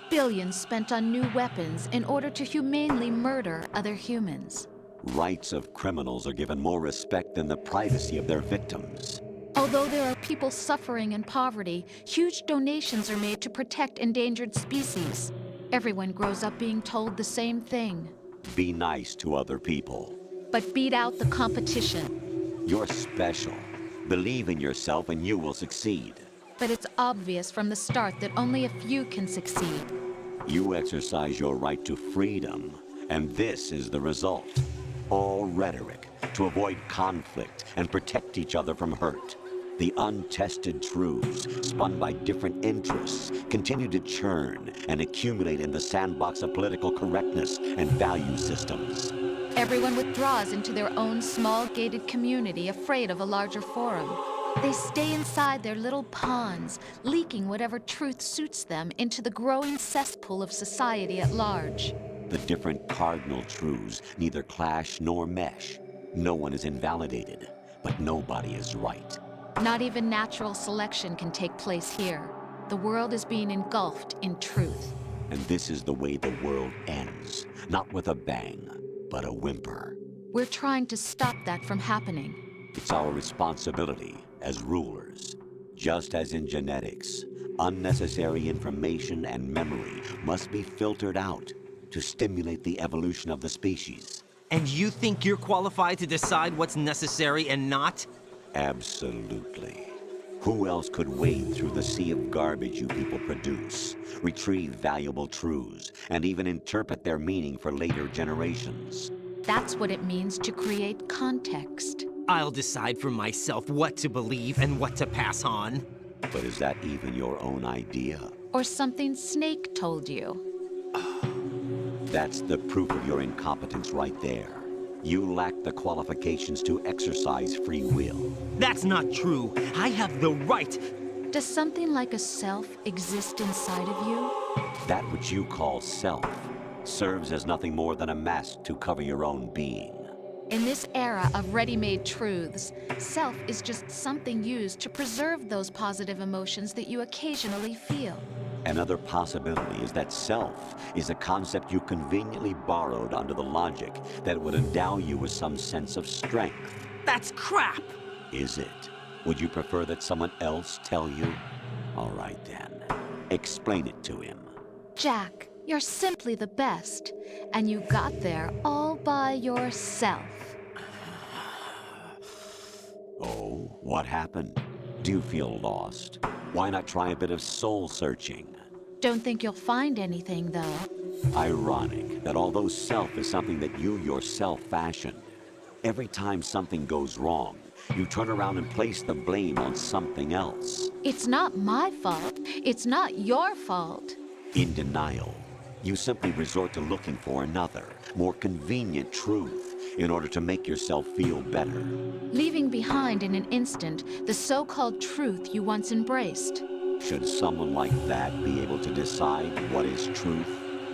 Billions spent on new weapons in order to humanely murder other humans. Rights of criminals are given more respect than the privacy of their victims. Although there are people suffering in poverty, huge donations are made to protect endangered species. Everyone grows up being told the same thing. Be nice to other people. But beat out the competition. You're special. Believe in yourself and you will succeed. But it's obvious from the start that only a few can succeed. You exercise your right to freedom, and this is the result. All rhetoric to avoid conflict and protect each other from hurt. The untested truths, spun by different interests, continue to churn and accumulate in the sandbox of political correctness and value systems. Everyone withdraws into their own small gated community, afraid of a larger forum. They stay inside their little ponds, leaking whatever truth suits them into the growing cesspool of society at large. The different cardinal truths neither clash nor mesh. No one is invalidated, but nobody is right. Not even natural selection can take place here. The world is being engulfed in truth. And this is the way the world ends. Not with a bang, but a whimper. We're trying to stop that from happening. It's our responsibility as rulers. Just as in genetics, unnecessary information and memory must be filtered out to stimulate the evolution of the species. And you think you're qualified to decide what's necessary and not? Absolutely. Who else could wade through the sea of garbage you people produce, retrieve valuable truths, and even interpret their meaning for later generations? That's what it means to create context. I'll decide for myself what to believe and what to pass on. But is that even your own idea? Or something Snake told you? That's the proof of your incompetence right there. You lack the qualifications to exercise free will. That's not true. I have the right. Does something like a self exist inside of you? That which you call self serves as nothing more than a mask to cover your own being. In this era of ready-made truths, self is just something used to preserve those positive emotions that you occasionally feel. Another possibility is that self is a concept you conveniently borrowed under the logic that it would endow you with some sense of strength. That's crap! Is it? Would you prefer that someone else tell you? All right then. Explain it to him. Jack, you're simply the best, and you got there all by yourself. Oh, what happened? Do you feel lost? Why not try a bit of soul-searching? Don't think you'll find anything, though. Ironic that although self is something that you yourself fashioned, every time something goes wrong, you turn around and place the blame on something else. It's not my fault. It's not your fault. In denial, you simply resort to looking for another, more convenient truth in order to make yourself feel better. Leaving behind in an instant the so-called truth you once embraced. Should someone like that be able to decide what is truth?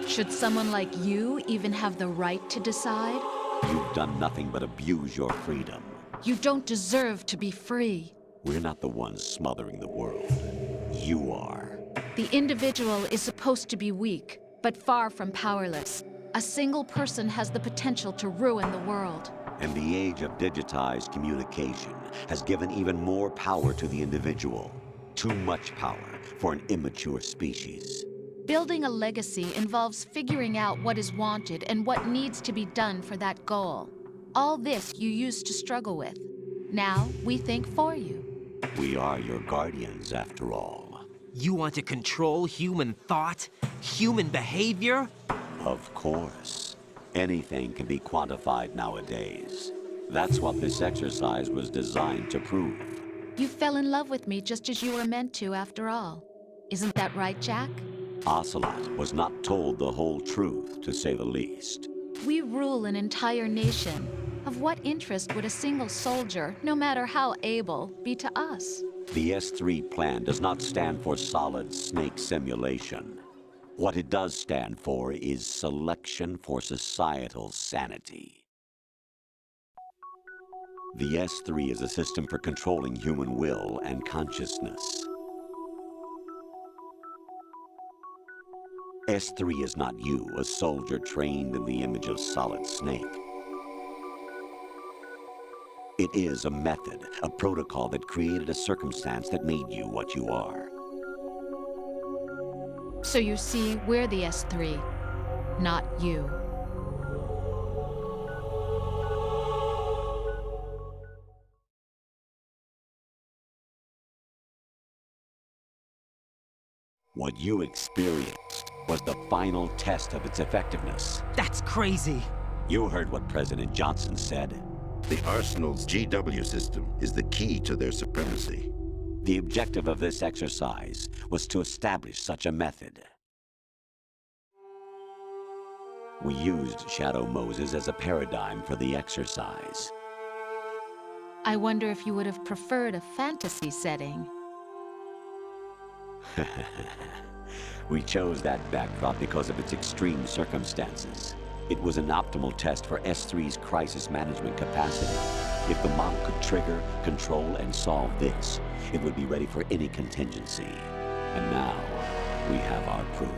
Should someone like you even have the right to decide? You've done nothing but abuse your freedom. You don't deserve to be free. We're not the ones smothering the world. You are. The individual is supposed to be weak, but far from powerless. A single person has the potential to ruin the world. And the age of digitized communication has given even more power to the individual. Too much power for an immature species. Building a legacy involves figuring out what is wanted and what needs to be done for that goal. All this you used to struggle with. Now we think for you. We are your guardians, after all. You want to control human thought? Human behavior? Of course. Anything can be quantified nowadays. That's what this exercise was designed to prove. You fell in love with me just as you were meant to, after all. Isn't that right, Jack? Ocelot was not told the whole truth, to say the least. We rule an entire nation. Of what interest would a single soldier, no matter how able, be to us? The S3 plan does not stand for solid snake simulation. What it does stand for is selection for societal sanity. The S3 is a system for controlling human will and consciousness. S3 is not you, a soldier trained in the image of Solid Snake. It is a method, a protocol that created a circumstance that made you what you are. So you see, we're the S3, not you. What you experienced was the final test of its effectiveness. That's crazy. You heard what President Johnson said. The Arsenal's GW system is the key to their supremacy. The objective of this exercise was to establish such a method. We used Shadow Moses as a paradigm for the exercise. I wonder if you would have preferred a fantasy setting. We chose that backdrop because of its extreme circumstances. It was an optimal test for S3's crisis management capacity. If the model could trigger, control, and solve this, it would be ready for any contingency. And now, we have our proof.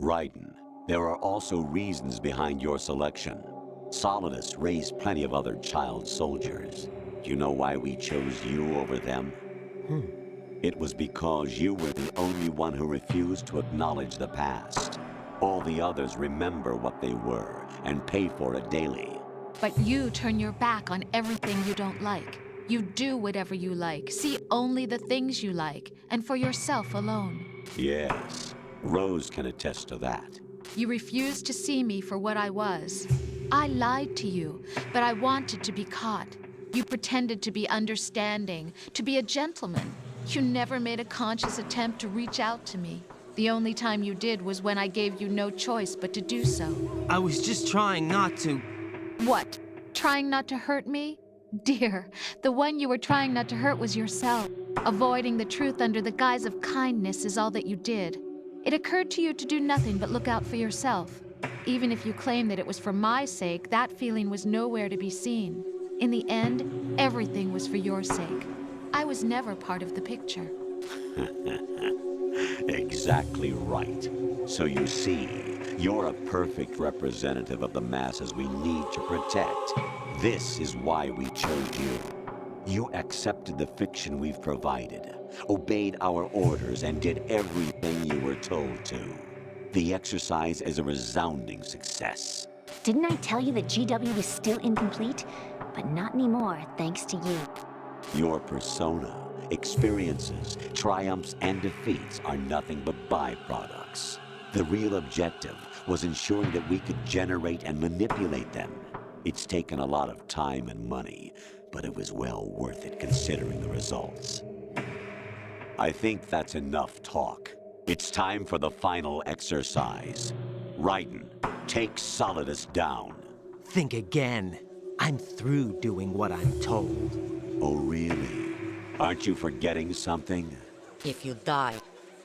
Raiden, there are also reasons behind your selection. Solidus raised plenty of other child soldiers. Do you know why we chose you over them? It was because you were the only one who refused to acknowledge the past. All the others remember what they were and pay for it daily. But you turn your back on everything you don't like. You do whatever you like, see only the things you like, and for yourself alone. Yes, Rose can attest to that. You refused to see me for what I was. I lied to you, but I wanted to be caught. You pretended to be understanding, to be a gentleman. You never made a conscious attempt to reach out to me. The only time you did was when I gave you no choice but to do so. I was just trying not to... What? Trying not to hurt me? Dear, the one you were trying not to hurt was yourself. Avoiding the truth under the guise of kindness is all that you did. It occurred to you to do nothing but look out for yourself. Even if you claim that it was for my sake, that feeling was nowhere to be seen. In the end, everything was for your sake. I was never part of the picture. Exactly right. So you see, you're a perfect representative of the masses we need to protect. This is why we chose you. You accepted the fiction we've provided, obeyed our orders, and did everything you were told to. The exercise is a resounding success. Didn't I tell you that GW was still incomplete? But not anymore, thanks to you. Your persona, experiences, triumphs, and defeats are nothing but byproducts. The real objective was ensuring that we could generate and manipulate them. It's taken a lot of time and money, but it was well worth it considering the results. I think that's enough talk. It's time for the final exercise. Raiden, take Solidus down. Think again. I'm through doing what I'm told. Oh, really? Aren't you forgetting something? If you die,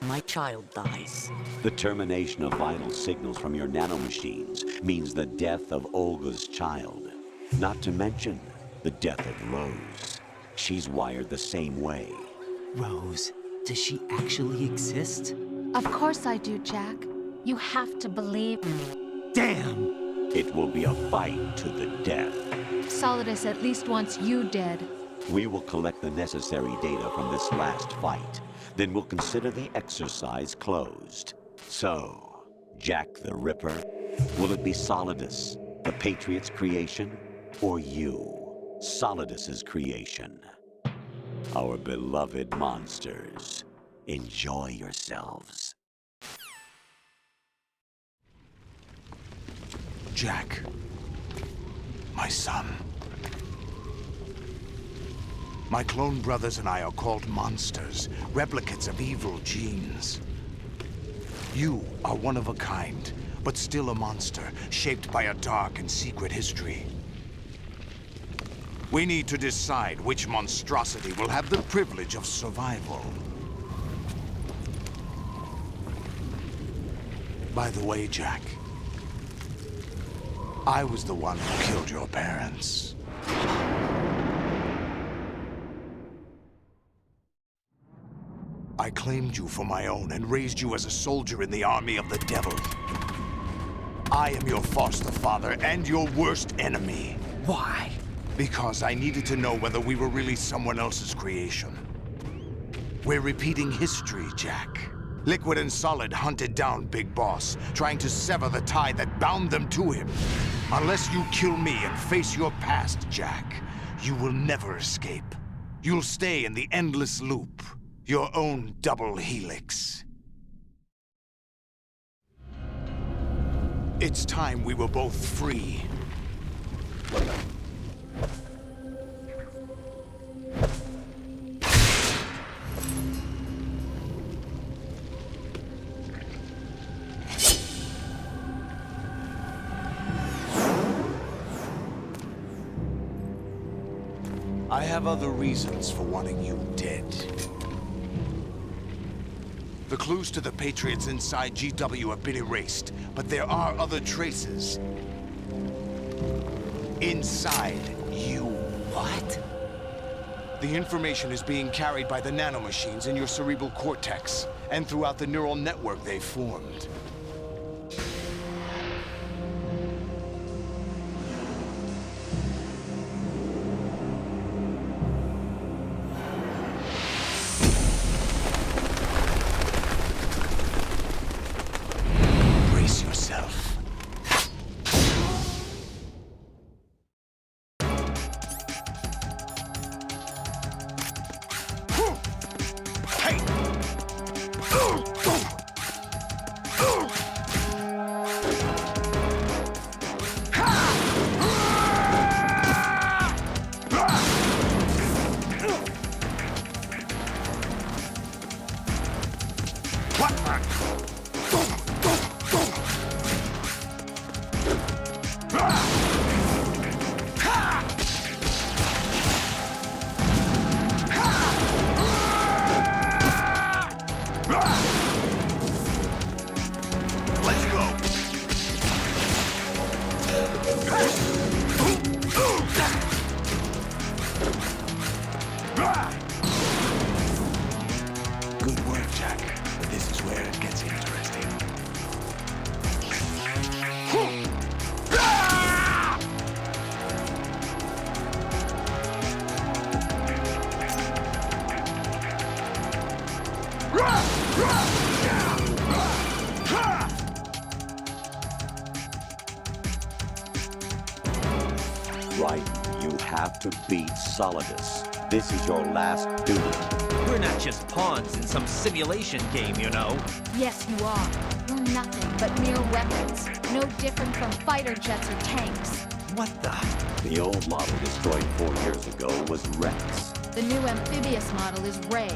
my child dies. The termination of vital signals from your nanomachines means the death of Olga's child. Not to mention the death of Rose. She's wired the same way. Rose, does she actually exist? Of course I do, Jack. You have to believe me. Damn! It will be a fight to the death. Solidus at least wants you dead. We will collect the necessary data from this last fight. Then we'll consider the exercise closed. So, Jack the Ripper, will it be Solidus, the Patriot's creation, or you, Solidus's creation? Our beloved monsters, enjoy yourselves. Jack, my son. My clone brothers and I are called monsters, replicates of evil genes. You are one of a kind, but still a monster, shaped by a dark and secret history. We need to decide which monstrosity will have the privilege of survival. By the way, Jack, I was the one who killed your parents. I claimed you for my own and raised you as a soldier in the army of the devil. I am your foster father and your worst enemy. Why? Because I needed to know whether we were really someone else's creation. We're repeating history, Jack. Liquid and Solid hunted down Big Boss, trying to sever the tie that bound them to him. Unless you kill me and face your past, Jack, you will never escape. You'll stay in the endless loop. Your own double helix. It's time we were both free. I have other reasons for wanting you dead. The clues to the Patriots inside GW have been erased, but there are other traces. Inside you. What? The information is being carried by the nanomachines in your cerebral cortex, and throughout the neural network they've formed. Right, you have to beat Solidus. This is your last duty. We're not just pawns in some simulation game, you know. Yes, you are. You're nothing but mere weapons. No different from fighter jets or tanks. What the? The old model destroyed 4 years ago was Rex. The new amphibious model is Ray.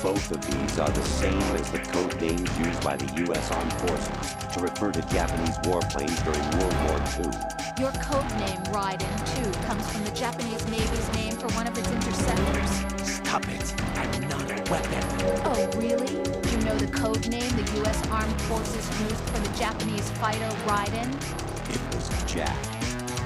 Both of these are the same as the code names used by the U.S. Armed Forces to refer to Japanese warplanes during World War II. Your code name, Raiden, too, comes from the Japanese Navy's name for one of its interceptors. Stop it. I'm not a weapon. Oh, really? Do you know the code name the U.S. Armed Forces used for the Japanese fighter Raiden? It was Jack.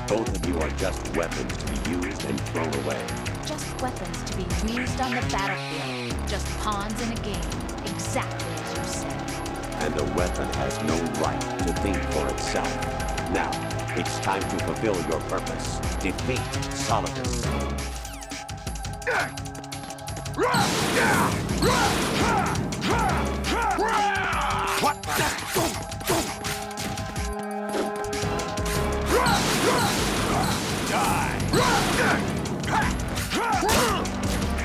Both of you are just weapons to be used and thrown away. Just weapons to be used on the battlefield. Just pawns in a game. Exactly as you said. And a weapon has no right to think for itself. Now, it's time to fulfill your purpose. Defeat Solidus. What? Die!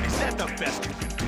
Is that the best you can do?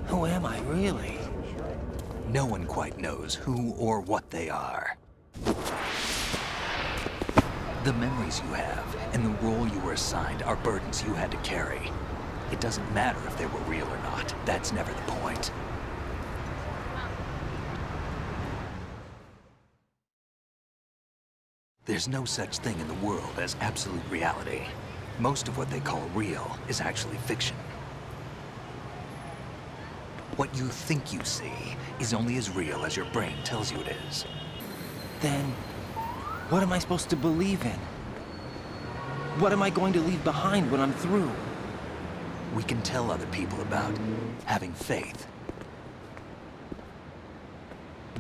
Who am I, really? No one quite knows who or what they are. The memories you have and the role you were assigned are burdens you had to carry. It doesn't matter if they were real or not. That's never the point. There's no such thing in the world as absolute reality. Most of what they call real is actually fiction. What you think you see is only as real as your brain tells you it is. Then, what am I supposed to believe in? What am I going to leave behind when I'm through? We can tell other people about having faith.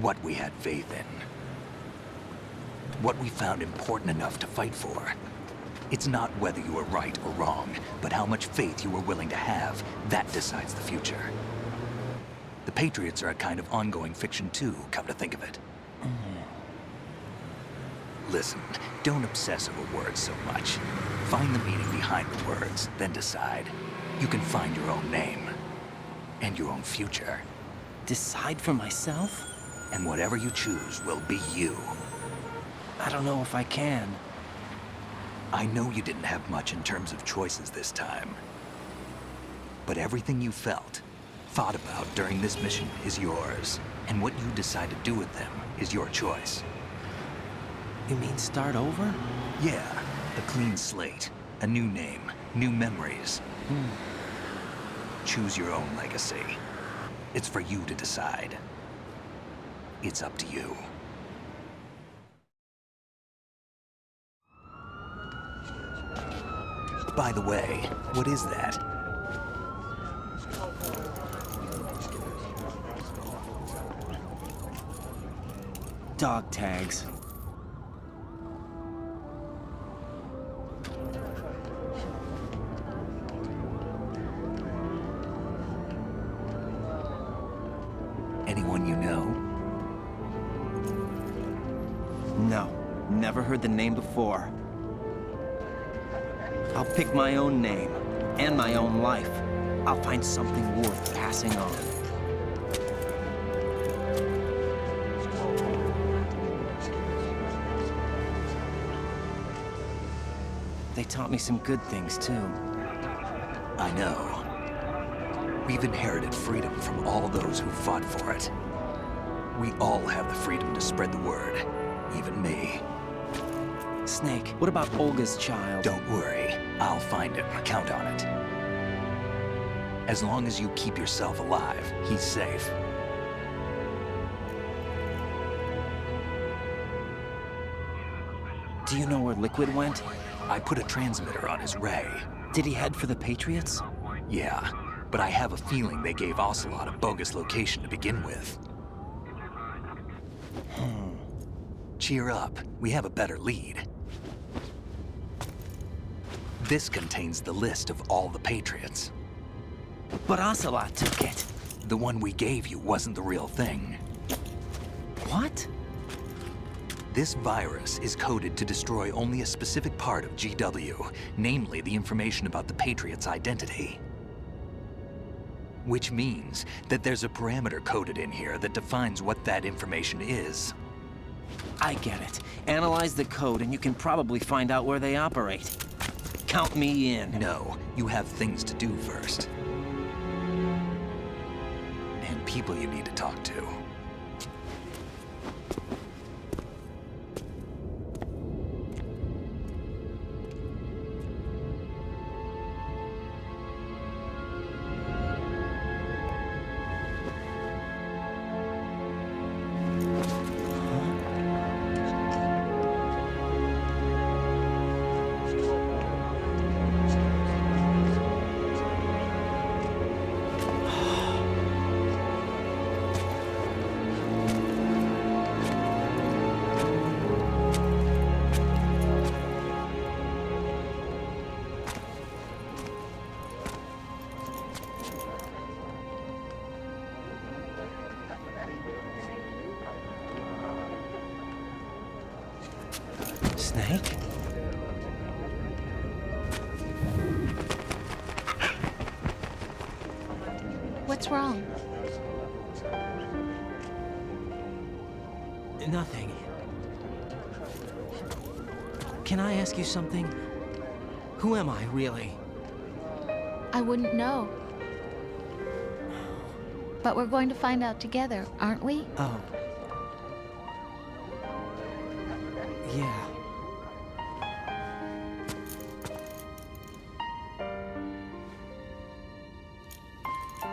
What we had faith in. What we found important enough to fight for. It's not whether you were right or wrong, but how much faith you were willing to have. That decides the future. The Patriots are a kind of ongoing fiction too, come to think of it. Listen, don't obsess over words so much. Find the meaning behind the words, then decide. You can find your own name. And your own future. Decide for myself? And whatever you choose will be you. I don't know if I can. I know you didn't have much in terms of choices this time. But everything you felt, thought about during this mission is yours. And what you decide to do with them is your choice. You mean start over? Yeah, a clean slate, a new name, new memories. Choose your own legacy. It's for you to decide. It's up to you. By the way, what is that? Dog tags. Anyone you know? No, never heard the name before. I'll pick my own name, and my own life. I'll find something worth passing on. They taught me some good things, too. I know. We've inherited freedom from all those who fought for it. We all have the freedom to spread the word, even me. Snake, what about Olga's child? Don't worry, I'll find him. Count on it. As long as you keep yourself alive, he's safe. Do you know where Liquid went? I put a transmitter on his ray. Did he head for the Patriots? Yeah, but I have a feeling they gave Ocelot a bogus location to begin with. Cheer up, we have a better lead. This contains the list of all the Patriots. But Ocelot took it. The one we gave you wasn't the real thing. What? This virus is coded to destroy only a specific part of GW, namely the information about the Patriots' identity. Which means that there's a parameter coded in here that defines what that information is. I get it. Analyze the code and you can probably find out where they operate. Count me in. No, you have things to do first. And people you need to talk to. Snake? What's wrong? Nothing. Can I ask you something? Who am I, really? I wouldn't know. But we're going to find out together, aren't we? Oh. Yeah.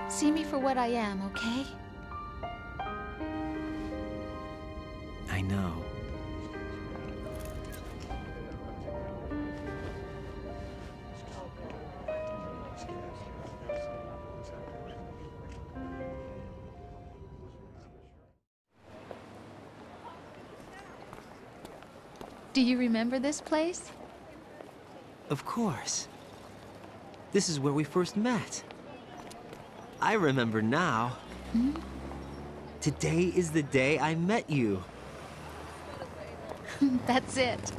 See me for what I am, okay? I know. Do you remember this place? Of course. This is where we first met. I remember now. Hmm? Today is the day I met you. That's it.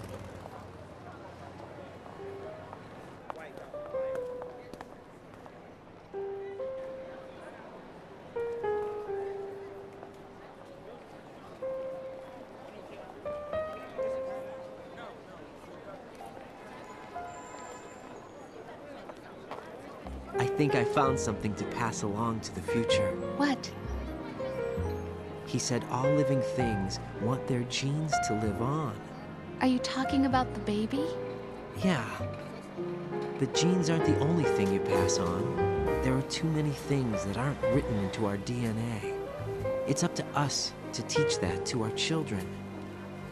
I think I found something to pass along to the future. What? He said all living things want their genes to live on. Are you talking about the baby? Yeah. But genes aren't the only thing you pass on. There are too many things that aren't written into our DNA. It's up to us to teach that to our children.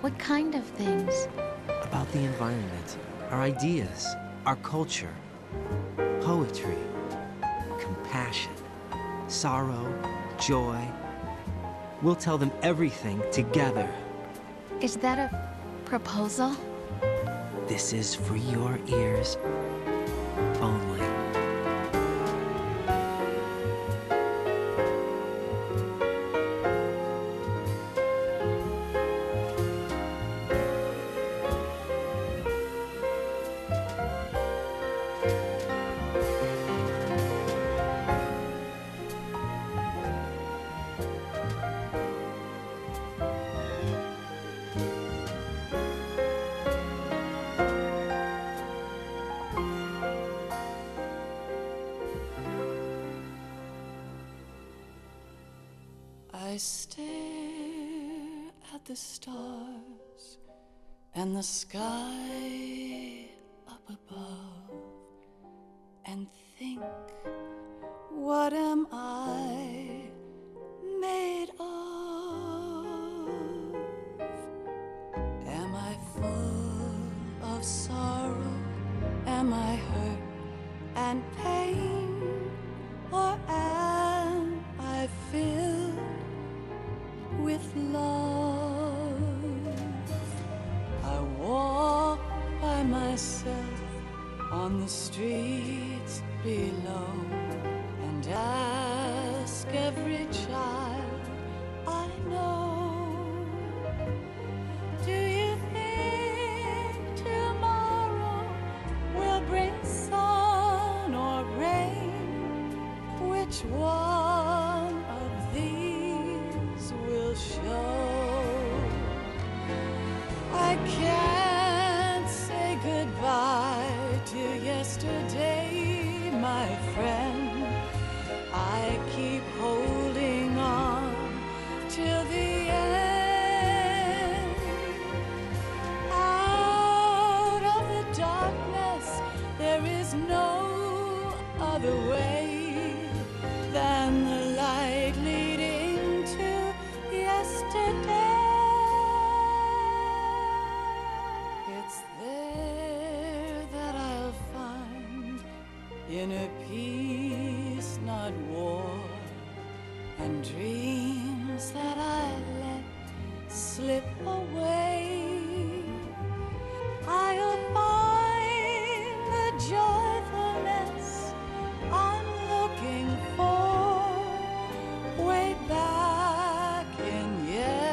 What kind of things? About the environment, our ideas, our culture, poetry, compassion, sorrow, joy. We'll tell them everything together. Is that a proposal? This is for your ears only. I stare at the stars and the sky up above and think, what am I made of? Am I full of sorrow? Am I hurt and pain? Or am I filled with love? I walk by myself on the streets below and ask every child I know, do you think tomorrow will bring sun or rain? Which one of these will show? I can't say goodbye to yesterday, my friend. I keep holding on till the end. Out of the darkness, there is no other way than the light leading to yesterday. It's there that I'll find inner peace, not war, and dreams that I let slip away. I'll find the joyfulness I'm looking for way back in yesterday.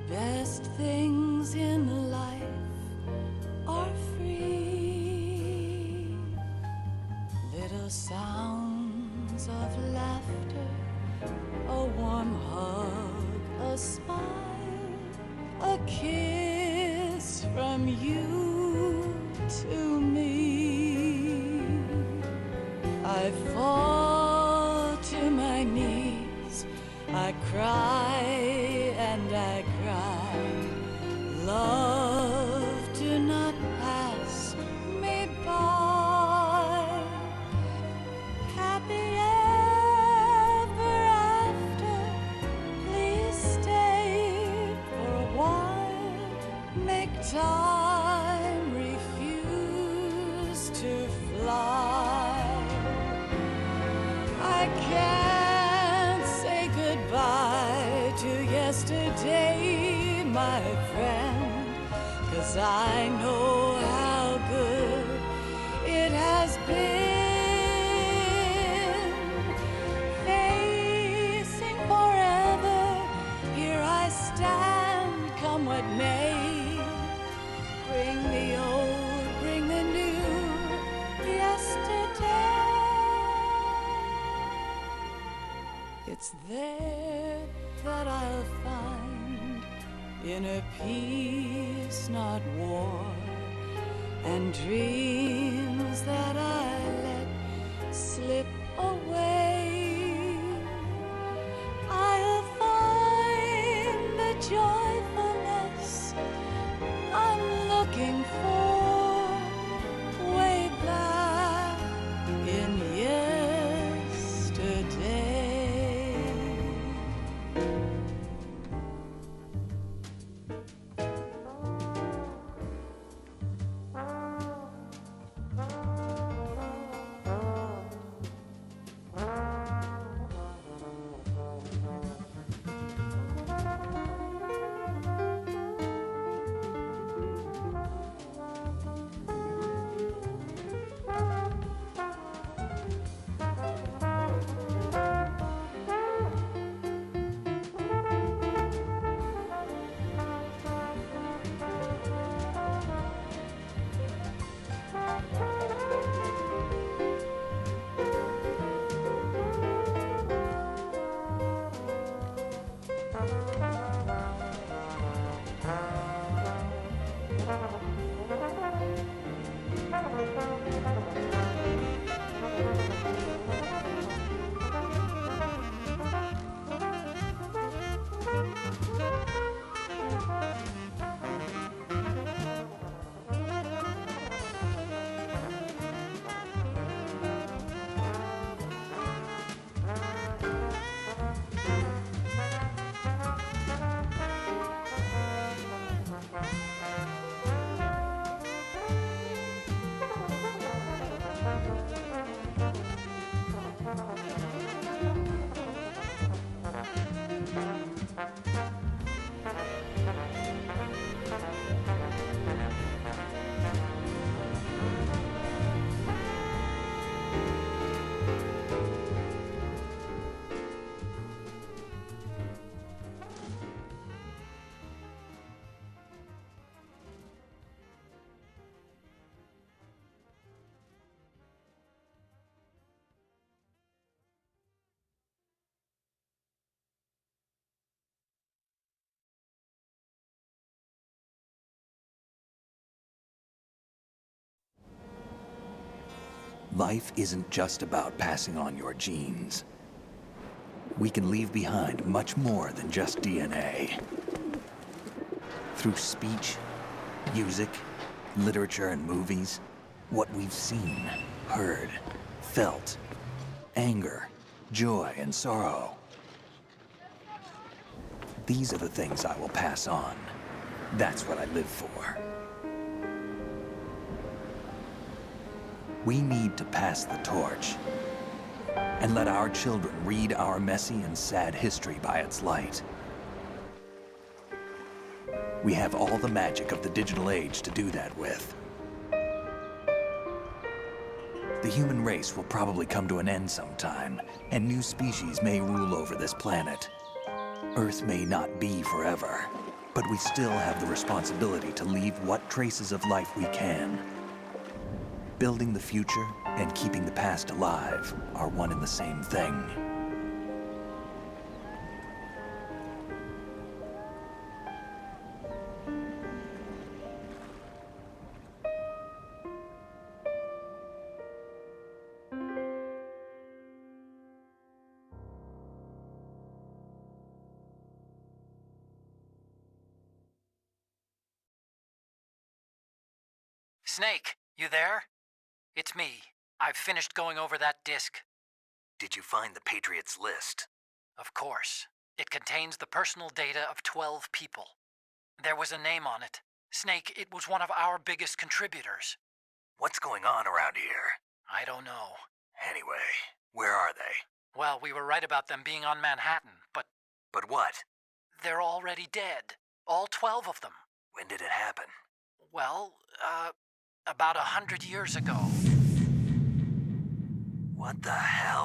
best things in life are free. Little sounds of laughter, a warm hug, a smile, a kiss from you to me. I fall to my knees, I cry and I cry. Love, do not pass me by. Happy ever after, please stay for a while. Make time, refuse to fly. I can't say goodbye to yesterday, my friend, 'cause I know how good it has been. Facing forever, here I stand, come what may. Bring the old, bring the new, yesterday. It's there that I'll find inner peace, not war, and dreams that I let slip away. I'll find the joyfulness I'm looking for way back in yesterday. Life isn't just about passing on your genes. We can leave behind much more than just DNA. Through speech, music, literature, and movies, what we've seen, heard, felt, anger, joy, and sorrow. These are the things I will pass on. That's what I live for. We need to pass the torch and let our children read our messy and sad history by its light. We have all the magic of the digital age to do that with. The human race will probably come to an end sometime, and new species may rule over this planet. Earth may not be forever, But we still have the responsibility to leave what traces of life we can. Building the future and keeping the past alive are one and the same thing. Snake, you there? It's me. I've finished going over that disk. Did you find the Patriots list? Of course. It contains the personal data of 12 people. There was a name on it. Snake, it was one of our biggest contributors. What's going on around here? I don't know. Anyway, where are they? Well, we were right about them being on Manhattan, but... But what? They're already dead. All 12 of them. When did it happen? Well, about 100 years ago. What the hell?